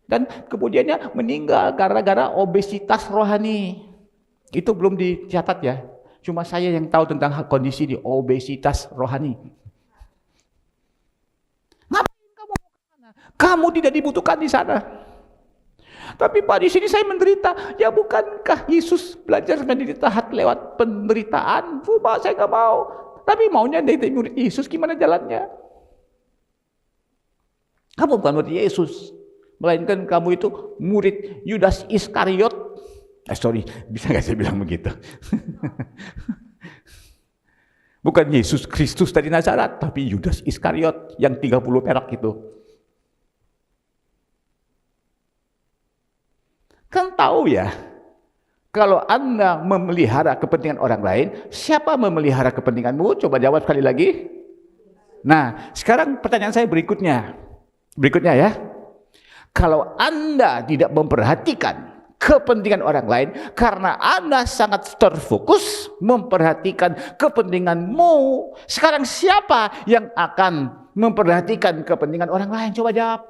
Dan kemudiannya meninggal gara-gara obesitas rohani. Itu belum dicatat ya. Cuma saya yang tahu tentang kondisi di obesitas rohani. Ngapain kamu mau ke sana? Kamu tidak dibutuhkan di sana. Tapi Pak, di sini saya menderita. Ya bukankah Yesus belajar menderita lewat penderitaan? Pak, saya nggak mau. tapi maunya jadi murid Yesus, gimana jalannya? Kamu bukan murid Yesus, melainkan kamu itu murid Yudas Iskariot. Bisa nggak saya bilang begitu? Bukan Yesus Kristus dari Nazaret, tapi Yudas Iskariot yang 30 perak itu. Kan tahu ya, kalau Anda memelihara kepentingan orang lain, siapa memelihara kepentinganmu? Coba jawab sekali lagi. Nah, sekarang pertanyaan saya berikutnya ya. Kalau Anda tidak memperhatikan kepentingan orang lain, karena Anda sangat terfokus memperhatikan kepentinganmu, sekarang siapa yang akan memperhatikan kepentingan orang lain? Coba jawab.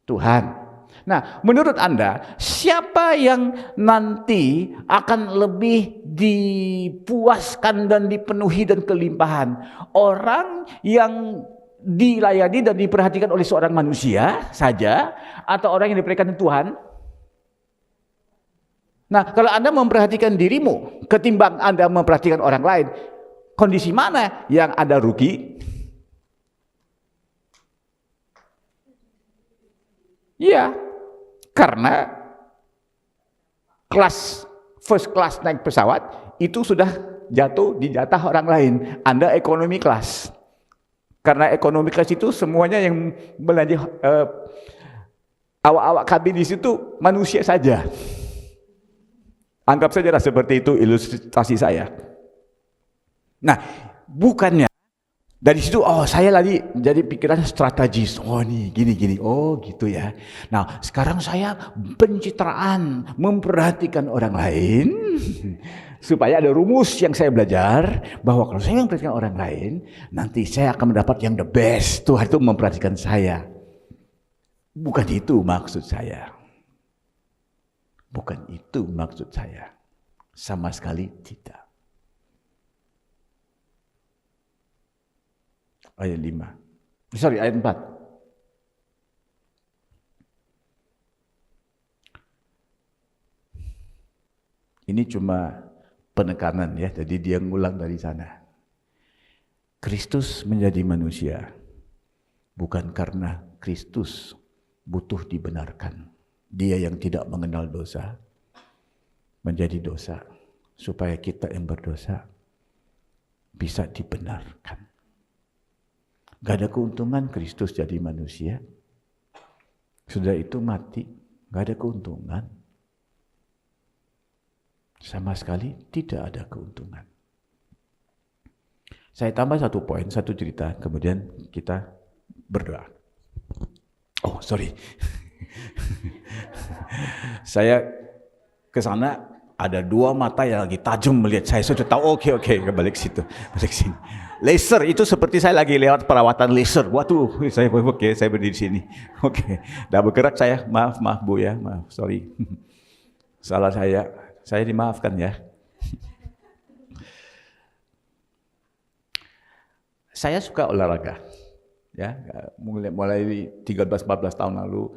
Tuhan. Nah, menurut Anda, siapa yang nanti akan lebih dipuaskan dan dipenuhi dan kelimpahan? Orang yang dilayani dan diperhatikan oleh seorang manusia saja, atau orang yang diperhatikan Tuhan? Nah, kalau Anda memperhatikan dirimu ketimbang Anda memperhatikan orang lain, kondisi mana yang Anda rugi? Iya, karena first class naik pesawat itu sudah jatuh di jatah orang lain. Anda ekonomi kelas. Karena ekonomi kelas itu semuanya yang belanja awak-awak kabin di situ manusia saja. Anggap saja seperti itu ilustrasi saya. Nah, bukannya dari situ, saya lagi jadi pikirannya strategis. Nih gini. Oh gitu ya. Nah sekarang saya pencitraan, memperhatikan orang lain. Supaya ada rumus yang saya belajar. Bahwa kalau saya memperhatikan orang lain, nanti saya akan mendapat yang the best. Tuhan itu memperhatikan saya. Bukan itu maksud saya. Bukan itu maksud saya. Sama sekali tidak. Ayat 5. Ayat 4. Ini cuma penekanan ya, jadi dia ngulang dari sana. Kristus menjadi manusia bukan karena Kristus butuh dibenarkan. Dia yang tidak mengenal dosa menjadi dosa supaya kita yang berdosa bisa dibenarkan. Gak ada keuntungan Kristus jadi manusia. Sudah itu mati, gak ada keuntungan. Sama sekali tidak ada keuntungan. Saya tambah satu poin, satu cerita, kemudian kita berdoa. Saya ke sana, ada dua mata yang lagi tajam melihat saya. Saya sudah tahu, oke, balik sini. Laser itu seperti saya lagi lewat perawatan laser. Waduh, saya berdiri di sini. Udah bergerak saya. Maaf Bu ya, maaf, sorry. Salah saya dimaafkan ya. Saya suka olahraga. Ya, mulai 13-14 tahun lalu,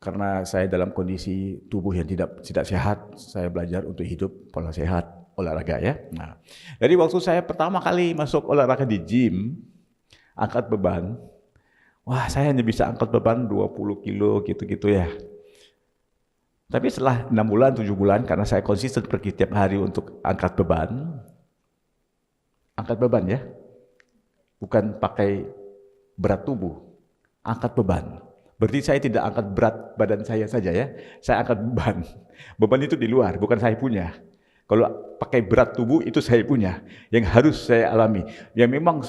karena saya dalam kondisi tubuh yang tidak sehat, saya belajar untuk hidup pola sehat. Olahraga ya. Nah, jadi waktu saya pertama kali masuk olahraga di gym, angkat beban, saya hanya bisa angkat beban 20 kilo gitu-gitu ya. Tapi setelah 6 bulan, 7 bulan, karena saya konsisten pergi tiap hari untuk angkat beban ya, bukan pakai berat tubuh, angkat beban. Berarti saya tidak angkat berat badan saya saja ya, saya angkat beban. Beban itu di luar, bukan saya punya. Kalau pakai berat tubuh itu saya punya, yang harus saya alami. Yang memang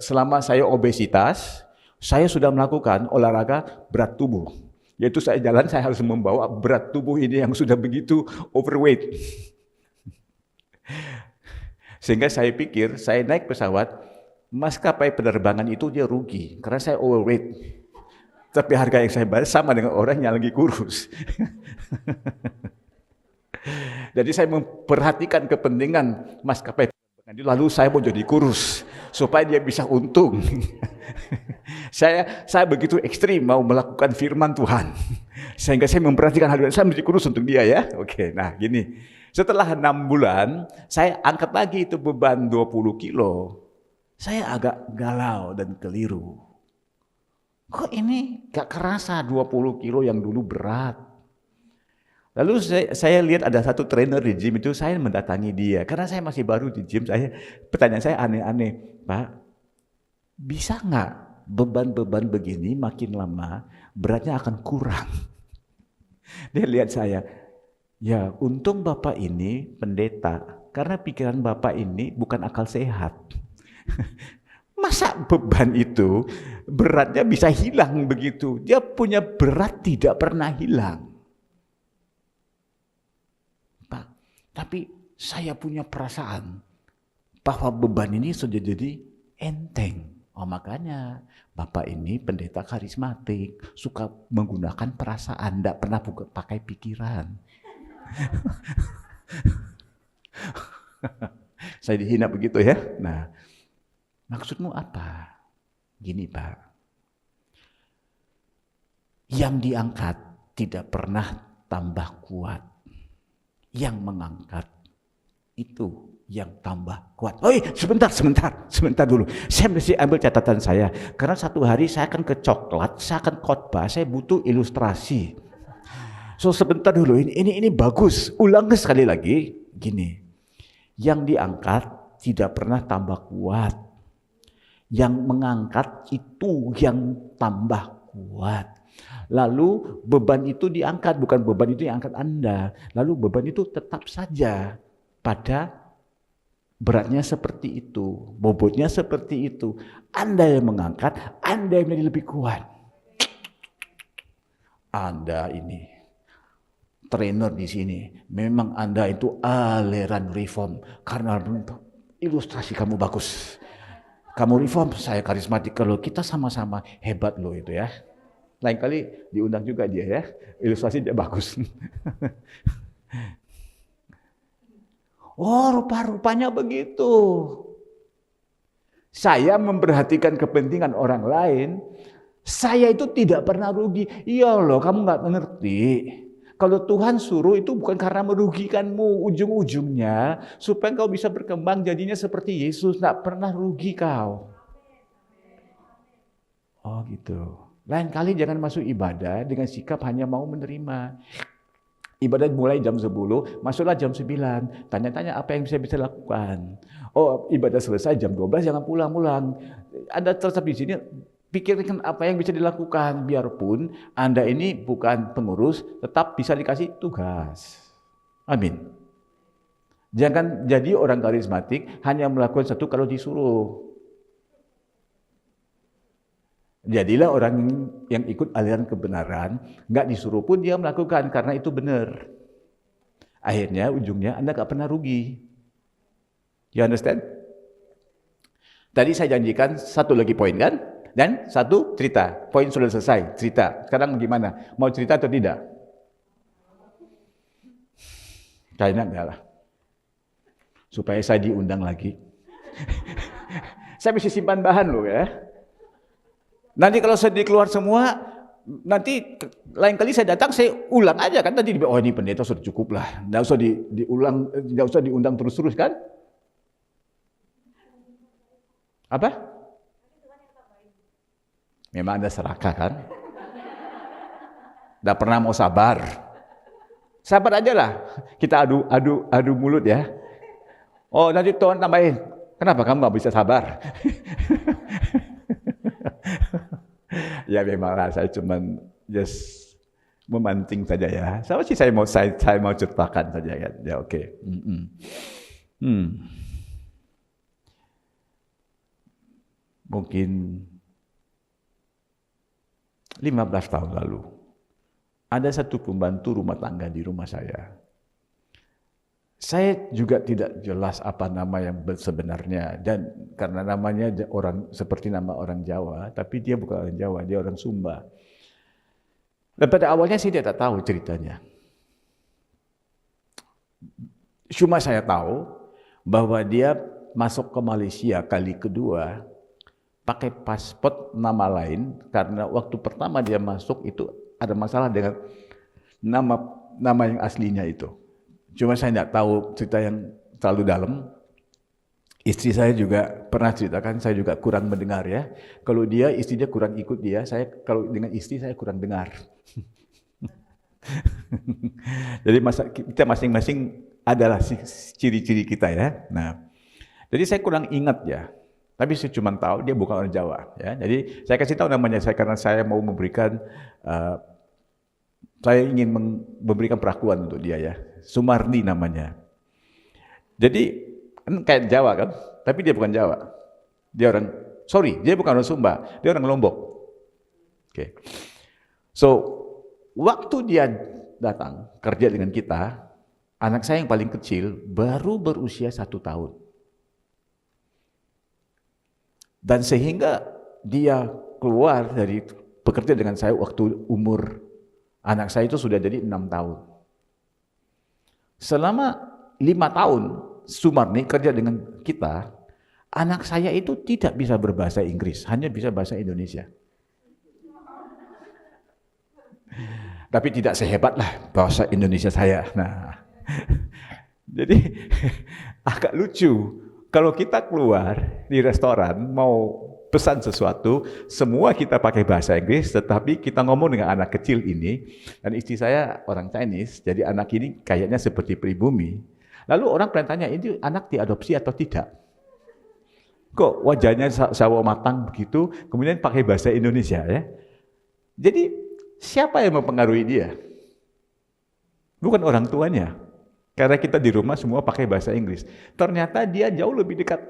selama saya obesitas, saya sudah melakukan olahraga berat tubuh. Yaitu saya jalan, saya harus membawa berat tubuh ini yang sudah begitu overweight. Sehingga saya pikir, saya naik pesawat, maskapai penerbangan itu dia rugi, karena saya overweight. Tapi harga yang saya bayar sama dengan orang yang lagi kurus. Jadi saya memperhatikan kepentingan maskapai penerbangan, lalu saya mau jadi kurus supaya dia bisa untung. Saya begitu ekstrim mau melakukan firman Tuhan, sehingga saya memperhatikan hal itu. Saya menjadi kurus untuk dia ya. Nah gini, Setelah 6 bulan, saya angkat lagi itu beban 20 kilo. Saya agak galau dan keliru. Kok ini gak kerasa 20 kilo yang dulu berat. Lalu saya lihat ada satu trainer di gym itu, saya mendatangi dia. Karena saya masih baru di gym, pertanyaan saya aneh-aneh. Pak, bisa nggak beban-beban begini makin lama beratnya akan kurang? Dia lihat saya, ya untung Bapak ini pendeta, karena pikiran Bapak ini bukan akal sehat. Masa beban itu beratnya bisa hilang begitu? Dia punya berat tidak pernah hilang. Pak, tapi saya punya perasaan bahwa beban ini sudah jadi enteng. Oh makanya Bapak ini pendeta karismatik, suka menggunakan perasaan, tidak pernah pakai pikiran. Saya dihina begitu ya. Nah, maksudmu apa? Gini Pak, yang diangkat tidak pernah tambah kuat, yang mengangkat itu yang tambah kuat. Oh sebentar dulu. Saya mesti ambil catatan saya. Karena satu hari saya akan ke coklat, saya akan khotbah, saya butuh ilustrasi. So sebentar dulu, ini bagus. Ulang sekali lagi, gini. Yang diangkat tidak pernah tambah kuat. Yang mengangkat itu yang tambah kuat. Lalu beban itu diangkat, bukan beban itu yang angkat Anda. Lalu beban itu tetap saja pada beratnya seperti itu, bobotnya seperti itu. Anda yang mengangkat, Anda yang menjadi lebih kuat. Anda ini trainer di sini, memang Anda itu aliran reform karena ilustrasi kamu bagus. Kamu reform, saya karismatik. Kalau kita sama-sama hebat loh itu ya. Lain kali diundang juga dia ya, ilustrasi dia bagus. Oh, rupa-rupanya begitu. Saya memperhatikan kepentingan orang lain, saya itu tidak pernah rugi. Iya loh, kamu nggak mengerti. Kalau Tuhan suruh itu bukan karena merugikanmu, ujung-ujungnya supaya kau bisa berkembang jadinya seperti Yesus, nggak pernah rugi kau. Oh gitu. Lain kali jangan masuk ibadah dengan sikap hanya mau menerima. Ibadah mulai jam 10, masuklah jam 9. Tanya-tanya apa yang bisa lakukan. Oh, ibadah selesai jam 12, jangan pulang-pulang. Anda tetap di sini, pikirkan apa yang bisa dilakukan. Biarpun Anda ini bukan pengurus, tetap bisa dikasih tugas. Amin. Jangan jadi orang karismatik, hanya melakukan satu kalau disuruh. Jadilah orang yang ikut aliran kebenaran, nggak disuruh pun dia melakukan karena itu benar. Akhirnya ujungnya Anda nggak pernah rugi. You understand? Tadi saya janjikan satu lagi poin kan? Dan satu cerita. Poin sudah selesai, cerita. Sekarang gimana? Mau cerita atau tidak? Kayaknya enggak lah. Supaya saya diundang lagi. Saya mesti simpan bahan loh ya. Nanti kalau saya keluar semua, nanti lain kali saya datang, saya ulang aja kan. Tadi oh ini pendeta sudah cukup lah. Nggak usah diulang, nggak usah diundang terus-terus kan? Apa? Memang Anda serakah kan? Nggak pernah mau sabar. Sabar aja lah. Kita adu mulut ya. Oh nanti Tuhan tambahin. Kenapa kamu nggak bisa sabar? Ya memanglah saya cuman just memancing saja ya. Sama sih saya mau ceritakan saja kan. Ya oke. Mungkin 15 tahun lalu ada satu pembantu rumah tangga di rumah saya. Saya juga tidak jelas apa nama yang sebenarnya dan karena namanya orang seperti nama orang Jawa, tapi dia bukan orang Jawa, dia orang Sumba. Dan pada awalnya saya tidak tahu ceritanya. Cuma saya tahu bahwa dia masuk ke Malaysia kali kedua pakai paspor nama lain karena waktu pertama dia masuk itu ada masalah dengan nama yang aslinya itu. Cuma saya tidak tahu cerita yang terlalu dalam. Istri saya juga pernah ceritakan, saya juga kurang mendengar ya. Kalau dia, istri dia kurang ikut dia, saya kalau dengan istri saya kurang dengar. Jadi kita masing-masing adalah ciri-ciri kita ya. Nah, jadi saya kurang ingat ya. Tapi saya cuma tahu dia bukan orang Jawa ya. Jadi saya kasih tahu namanya saya karena saya mau memberikan saya ingin memberikan perlakuan untuk dia ya. Sumarni namanya. Jadi kan kayak Jawa kan, tapi dia bukan Jawa. Dia bukan orang Sumba, dia orang Lombok. Oke. So, waktu dia datang kerja dengan kita, anak saya yang paling kecil baru berusia 1 tahun. Dan sehingga dia keluar dari bekerja dengan saya waktu umur anak saya itu sudah jadi 6 tahun. Selama 5 tahun Sumarni kerja dengan kita, anak saya itu tidak bisa berbahasa Inggris, hanya bisa bahasa Indonesia. Tapi tidak sehebat lah bahasa Indonesia saya. Nah, jadi agak lucu. Kalau kita keluar di restoran mau pesan sesuatu, semua kita pakai bahasa Inggris, tetapi kita ngomong dengan anak kecil ini, dan istri saya orang Chinese, jadi anak ini kayaknya seperti pribumi. Lalu orang tanya, ini anak diadopsi atau tidak? Kok wajahnya sawo matang begitu, kemudian pakai bahasa Indonesia ya? Jadi siapa yang mempengaruhi dia? Bukan orang tuanya. Karena kita di rumah semua pakai bahasa Inggris. Ternyata dia jauh lebih dekat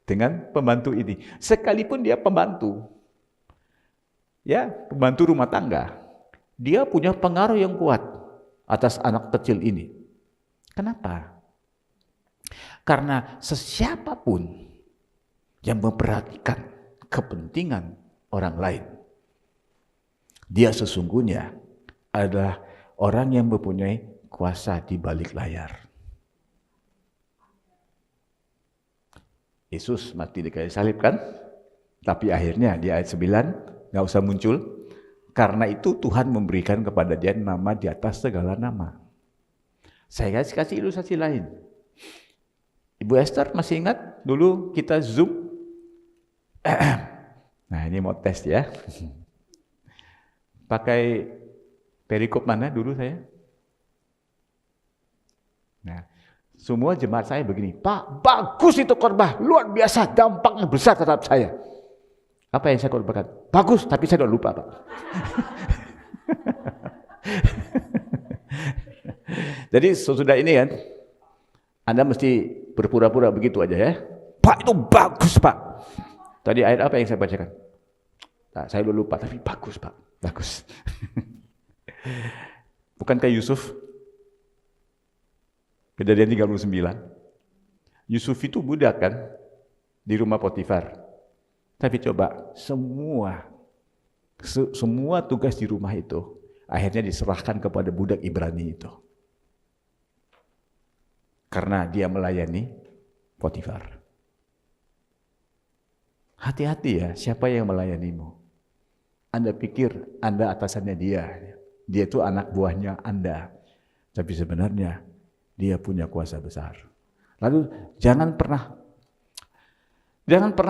dengan pembantu ini. Sekalipun dia pembantu. Ya, pembantu rumah tangga. Dia punya pengaruh yang kuat atas anak kecil ini. Kenapa? Karena sesiapapun yang memperhatikan kepentingan orang lain, dia sesungguhnya adalah orang yang mempunyai kuasa di balik layar. Yesus mati di kayu salib kan? Tapi akhirnya di ayat 9 nggak usah muncul. Karena itu Tuhan memberikan kepada dia nama di atas segala nama. Saya kasih ilustrasi lain. Ibu Esther masih ingat dulu kita Zoom? Nah ini mau tes ya. Pakai perikop mana dulu saya? Nah, semua jemaat saya begini, Pak, bagus itu khotbah, luar biasa, dampaknya besar terhadap saya. Apa yang saya khotbahkan? Bagus, tapi saya udah lupa, Pak. Jadi sesudah ini kan, Anda mesti berpura-pura begitu aja ya. Pak, itu bagus, Pak. Tadi ayat apa yang saya bacakan? Nah, saya udah lupa, tapi bagus, Pak. Bagus. Bukankah Yusuf? Kejadian 39. Yusuf itu budak kan di rumah Potifar. Tapi coba semua tugas di rumah itu akhirnya diserahkan kepada budak Ibrani itu. Karena dia melayani Potifar. Hati-hati ya, siapa yang melayanimu? Anda pikir Anda atasannya dia. Dia itu anak buahnya Anda. Tapi sebenarnya dia punya kuasa besar. Lalu jangan pernah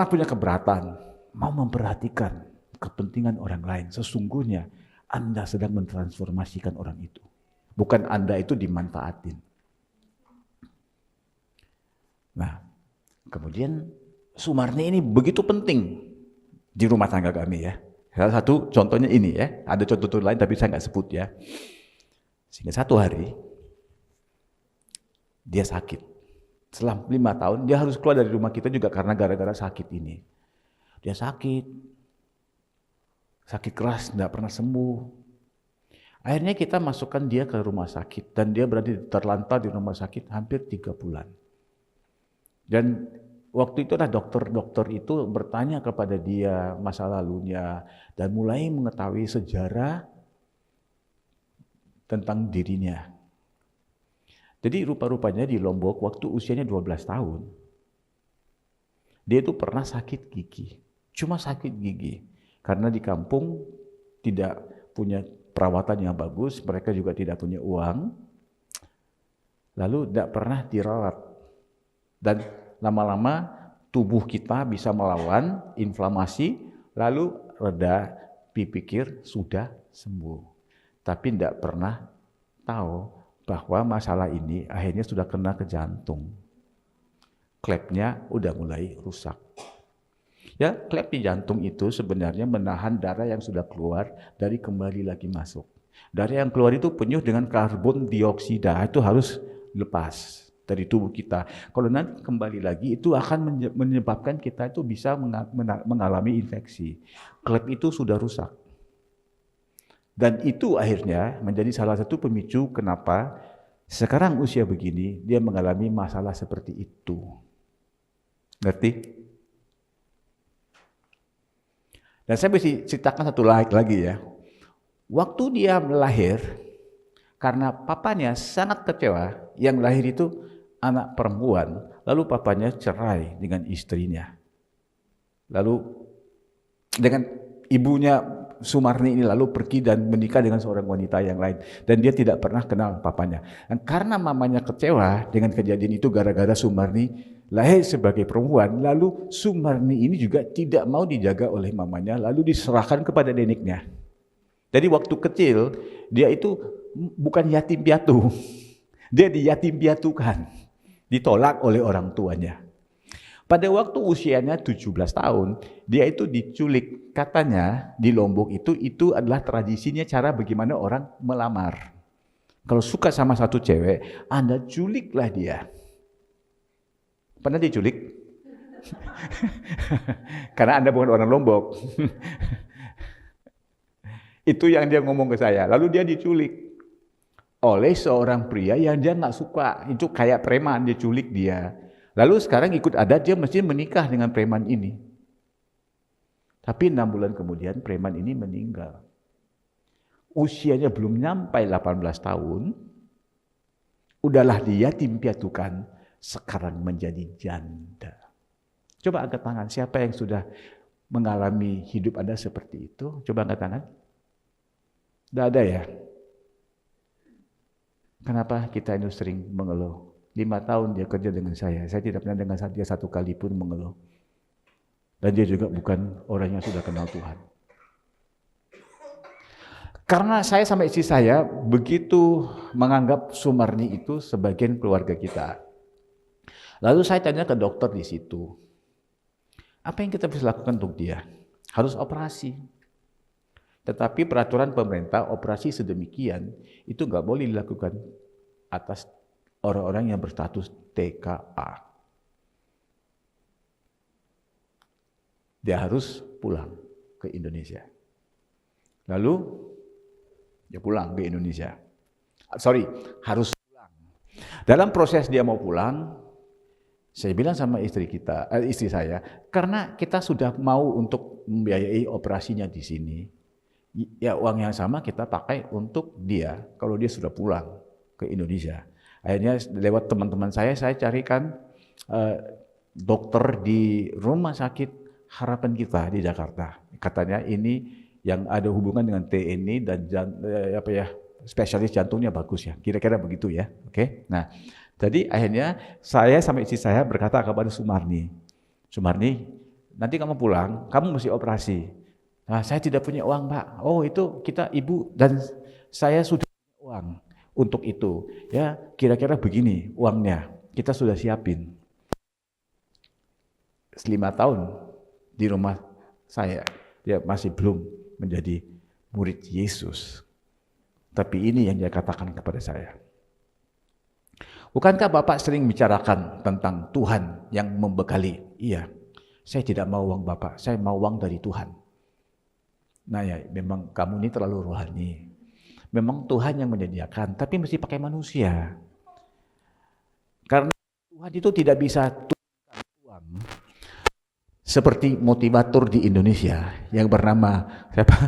punya keberatan mau memperhatikan kepentingan orang lain. Sesungguhnya Anda sedang mentransformasikan orang itu. Bukan Anda itu dimanfaatin. Nah, kemudian Sumarni ini begitu penting di rumah tangga kami ya. Salah satu contohnya ini ya. Ada contoh lain tapi saya nggak sebut ya. Sehingga satu hari dia sakit. Selama 5 tahun dia harus keluar dari rumah kita juga karena gara-gara sakit ini. Dia sakit keras, tidak pernah sembuh. Akhirnya kita masukkan dia ke rumah sakit dan dia berada terlantar di rumah sakit hampir 3 bulan. Dan waktu itu dokter itu bertanya kepada dia masa lalunya dan mulai mengetahui sejarah tentang dirinya. Jadi rupa-rupanya di Lombok waktu usianya 12 tahun, dia itu pernah sakit gigi. Cuma sakit gigi. Karena di kampung tidak punya perawatan yang bagus, mereka juga tidak punya uang. lalu tidak pernah dirawat. Dan lama-lama tubuh kita bisa melawan inflamasi, lalu reda, dipikir sudah sembuh. Tapi tidak pernah tahu bahwa masalah ini akhirnya sudah kena ke jantung. Klepnya udah mulai rusak. Ya, klep di jantung itu sebenarnya menahan darah yang sudah keluar dari kembali lagi masuk. Darah yang keluar itu penuh dengan karbon dioksida, itu harus lepas dari tubuh kita. Kalau nanti kembali lagi itu akan menyebabkan kita itu bisa mengalami infeksi. Klep itu sudah rusak. Dan itu akhirnya menjadi salah satu pemicu kenapa sekarang usia begini dia mengalami masalah seperti itu. Ngerti? Dan saya mesti ceritakan satu lagi ya. Waktu dia lahir, karena papanya sangat kecewa, yang lahir itu anak perempuan, lalu papanya cerai dengan istrinya. Lalu dengan ibunya Sumarni ini lalu pergi dan menikah dengan seorang wanita yang lain. Dan dia tidak pernah kenal papanya. Dan karena mamanya kecewa dengan kejadian itu gara-gara Sumarni lahir sebagai perempuan, lalu Sumarni ini juga tidak mau dijaga oleh mamanya, lalu diserahkan kepada neneknya. Jadi waktu kecil, dia itu bukan yatim piatu, dia diyatim piatukan, ditolak oleh orang tuanya. Pada waktu usianya 17 tahun, dia itu diculik. Katanya di Lombok itu adalah tradisinya cara bagaimana orang melamar. Kalau suka sama satu cewek, Anda culiklah dia. Pernah diculik? Karena Anda bukan orang Lombok. Itu yang dia ngomong ke saya. Lalu dia diculik oleh seorang pria yang dia nggak suka. Itu kayak preman, dia culik dia. Lalu sekarang ikut adat, dia mesti menikah dengan preman ini. Tapi 6 bulan kemudian preman ini meninggal. Usianya belum nyampai 18 tahun, udahlah dia yatim piatukan, sekarang menjadi janda. Coba angkat tangan, siapa yang sudah mengalami hidup Anda seperti itu? Coba angkat tangan. Tidak ada ya? Kenapa kita ini sering mengeluh? 5 tahun dia kerja dengan saya tidak pernah dengar dia satu kali pun mengeluh. Dan dia juga bukan orang yang sudah kenal Tuhan. Karena saya sama istri saya begitu menganggap Sumarni itu sebagian keluarga kita. Lalu saya tanya ke dokter di situ, apa yang kita bisa lakukan untuk dia? Harus operasi. Tetapi peraturan pemerintah operasi sedemikian itu nggak boleh dilakukan atas orang-orang yang berstatus TKA. Dia harus pulang ke Indonesia. Lalu dia pulang ke Indonesia. Harus pulang. Dalam proses dia mau pulang, saya bilang sama istri saya, karena kita sudah mau untuk membiayai operasinya di sini, ya uang yang sama kita pakai untuk dia kalau dia sudah pulang ke Indonesia. Akhirnya lewat teman-teman saya carikan dokter di rumah sakit Harapan Kita di Jakarta. Katanya ini yang ada hubungan dengan TNI dan spesialis jantungnya bagus ya. Kira-kira begitu ya. Oke. Nah, jadi akhirnya saya sama istri saya berkata kepada Sumarni, nanti kamu pulang, kamu mesti operasi. Nah, saya tidak punya uang, Pak. Oh, itu kita ibu dan saya sudah punya uang untuk itu. Ya, kira-kira begini uangnya. Kita sudah siapin. 5 tahun di rumah saya, dia masih belum menjadi murid Yesus. Tapi ini yang dia katakan kepada saya. Bukankah Bapak sering bicarakan tentang Tuhan yang membekali? Iya, saya tidak mau uang Bapak, saya mau uang dari Tuhan. Nah ya, memang kamu ini terlalu rohani. Memang Tuhan yang menyediakan, tapi mesti pakai manusia. Karena Tuhan itu tidak bisa turunkan uang. Seperti motivator di Indonesia yang bernama siapa?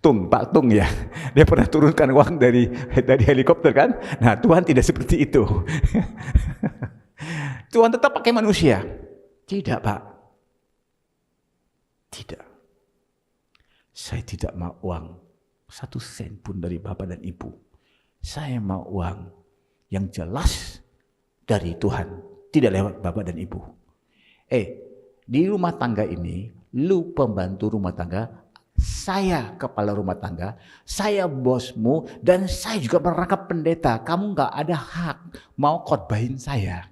Pak Tung ya. Dia pernah turunkan uang dari helikopter kan? Nah, Tuhan tidak seperti itu. Tuhan tetap pakai manusia. Tidak, Pak. Tidak. Saya tidak mau uang 1 sen pun dari Bapak dan Ibu. Saya mau uang yang jelas dari Tuhan, tidak lewat bapak dan ibu. Di rumah tangga ini, lu pembantu rumah tangga, saya kepala rumah tangga, saya bosmu, dan saya juga merangkap pendeta. Kamu nggak ada hak mau khotbahin saya.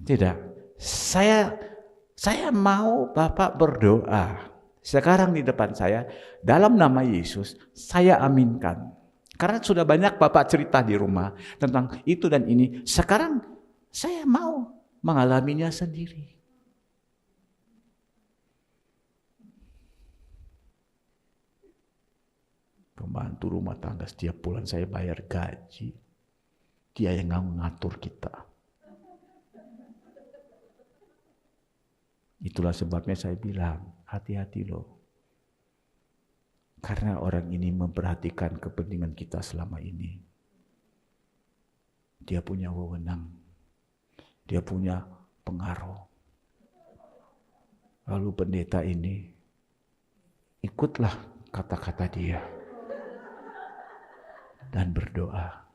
Tidak, saya mau Bapak berdoa sekarang di depan saya, dalam nama Yesus, saya aminkan. Karena sudah banyak Bapak cerita di rumah tentang itu dan ini. Sekarang saya mau mengalaminya sendiri. Pembantu rumah tangga setiap bulan saya bayar gaji. Dia yang ngatur kita. Itulah sebabnya saya bilang, hati-hati loh. Karena orang ini memperhatikan kepentingan kita selama ini. Dia punya wewenang. Dia punya pengaruh. Lalu pendeta ini, ikutlah kata-kata dia. Dan berdoa.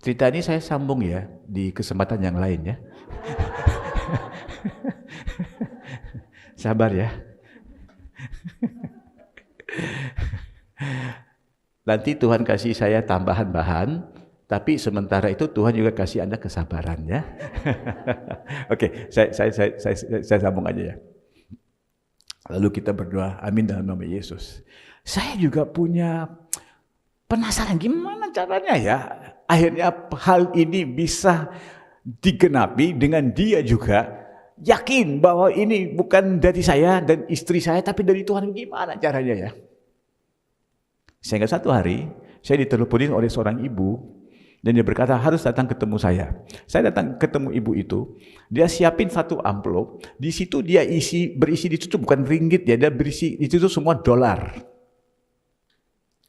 Cerita ini saya sambung ya, di kesempatan yang lain ya. Sabar ya. Nanti Tuhan kasih saya tambahan bahan, tapi sementara itu Tuhan juga kasih Anda kesabaran ya. Oke, saya sambung aja ya. Lalu kita berdoa, amin dalam nama Yesus. Saya juga punya penasaran gimana caranya ya. Akhirnya hal ini bisa digenapi dengan dia juga yakin bahwa ini bukan dari saya dan istri saya, tapi dari Tuhan. Gimana caranya ya? Sehingga satu hari saya diteleponin oleh seorang ibu dan dia berkata harus datang ketemu saya. Saya datang ketemu ibu itu, dia siapin satu amplop, di situ dia berisi di situ bukan ringgit ya, dia berisi di situ semua dolar.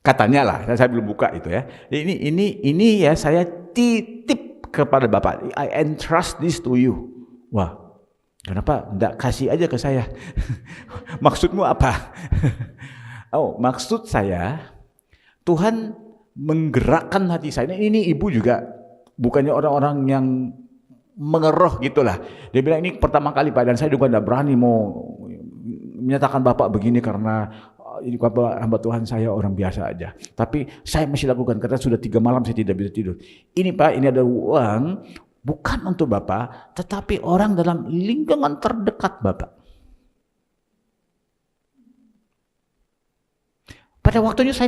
Katanya lah, saya belum buka itu ya. Ini ya saya titip kepada Bapak. I entrust this to you. Wah, kenapa enggak kasih aja ke saya? Maksudmu apa? Oh, maksud saya Tuhan menggerakkan hati saya. Ini ibu juga bukannya orang-orang yang mengeroh gitulah. Dia bilang ini pertama kali Pak, dan saya juga enggak berani mau menyatakan Bapak begini karena ini hamba Tuhan saya orang biasa aja. Tapi saya masih lakukan karena sudah 3 malam saya tidak bisa tidur. Ini Pak, ini ada uang bukan untuk Bapak, tetapi orang dalam lingkungan terdekat Bapak. Pada waktunya saya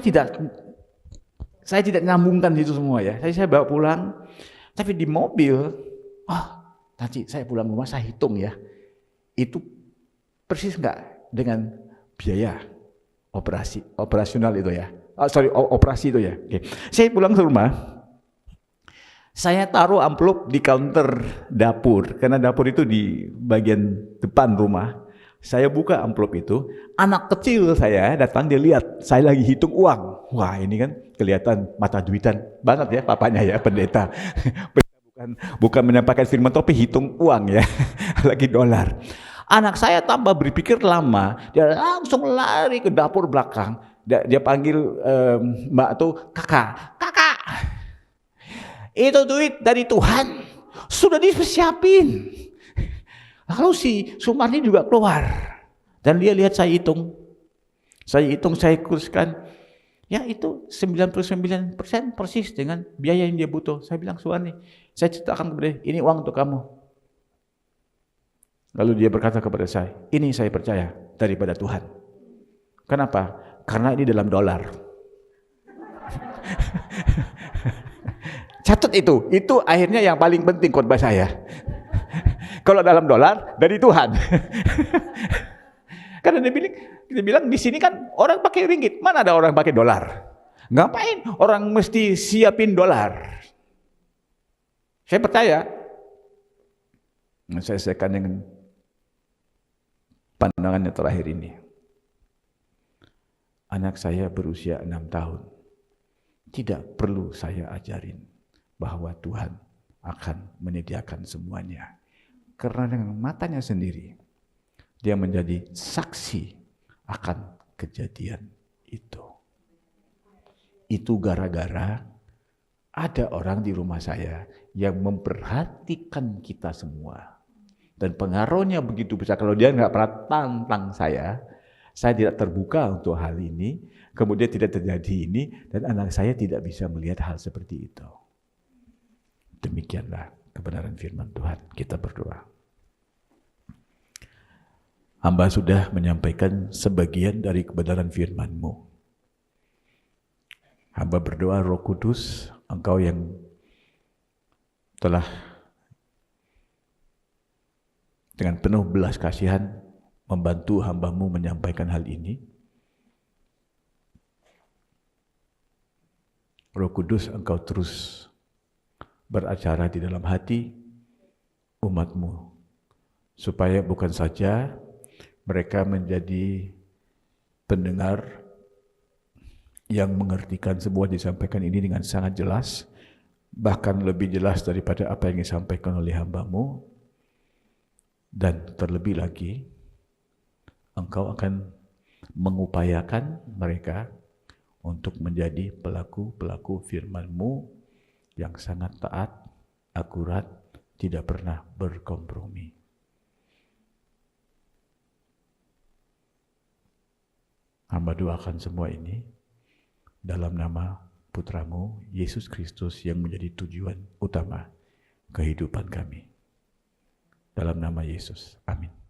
tidak nyambungkan itu semua ya. Saya bawa pulang, tapi di mobil, nanti saya pulang rumah saya hitung ya. Itu persis enggak dengan biaya operasional itu ya. Operasi itu ya. Oke. Saya pulang ke rumah. Saya taruh amplop di counter dapur karena dapur itu di bagian depan rumah. Saya buka amplop itu, anak kecil saya datang, dia lihat saya lagi hitung uang. Wah, ini kan kelihatan mata duitan banget ya papanya ya, pendeta. Bukan menyampaikan firman tapi hitung uang ya. Lagi dolar. Anak saya tambah berpikir lama, dia langsung lari ke dapur belakang. Dia panggil mbak tuh, kakak. Itu duit dari Tuhan, sudah dipersiapin. Lalu si Sumarni juga keluar. Dan dia lihat saya hitung, saya kurskan. Ya itu 99% persis dengan biaya yang dia butuh. Saya bilang, Sumarni, saya ceritakan kepada dia, ini uang untuk kamu. Lalu dia berkata kepada saya, ini saya percaya daripada Tuhan. Kenapa? Karena ini dalam dolar. Catat itu akhirnya yang paling penting khotbah saya. Kalau dalam dolar, dari Tuhan. Karena dia bilang di sini kan orang pakai ringgit, mana ada orang pakai dolar? Ngapain orang mesti siapin dolar? Saya percaya. Saya selesaikan dengan pandangannya terakhir ini. Anak saya berusia 6 tahun. Tidak perlu saya ajarin bahwa Tuhan akan menyediakan semuanya. Karena dengan matanya sendiri, dia menjadi saksi akan kejadian itu. Itu gara-gara ada orang di rumah saya yang memperhatikan kita semua. Dan pengaruhnya begitu besar. Kalau dia nggak pernah tantang saya tidak terbuka untuk hal ini, kemudian tidak terjadi ini, dan anak saya tidak bisa melihat hal seperti itu. Demikianlah kebenaran firman Tuhan. Kita berdoa. Hamba sudah menyampaikan sebagian dari kebenaran firman-Mu. Hamba berdoa, Roh Kudus, Engkau yang telah dengan penuh belas kasihan membantu hamba-Mu menyampaikan hal ini. Roh Kudus, Engkau terus beracara di dalam hati umat-Mu, supaya bukan saja mereka menjadi pendengar yang mengertikan semua disampaikan ini dengan sangat jelas, bahkan lebih jelas daripada apa yang disampaikan oleh hamba-Mu, dan terlebih lagi, Engkau akan mengupayakan mereka untuk menjadi pelaku-pelaku firman-Mu yang sangat taat, akurat, tidak pernah berkompromi. Hamba doakan semua ini dalam nama Putra-Mu, Yesus Kristus, yang menjadi tujuan utama kehidupan kami. Dalam nama Yesus, amin.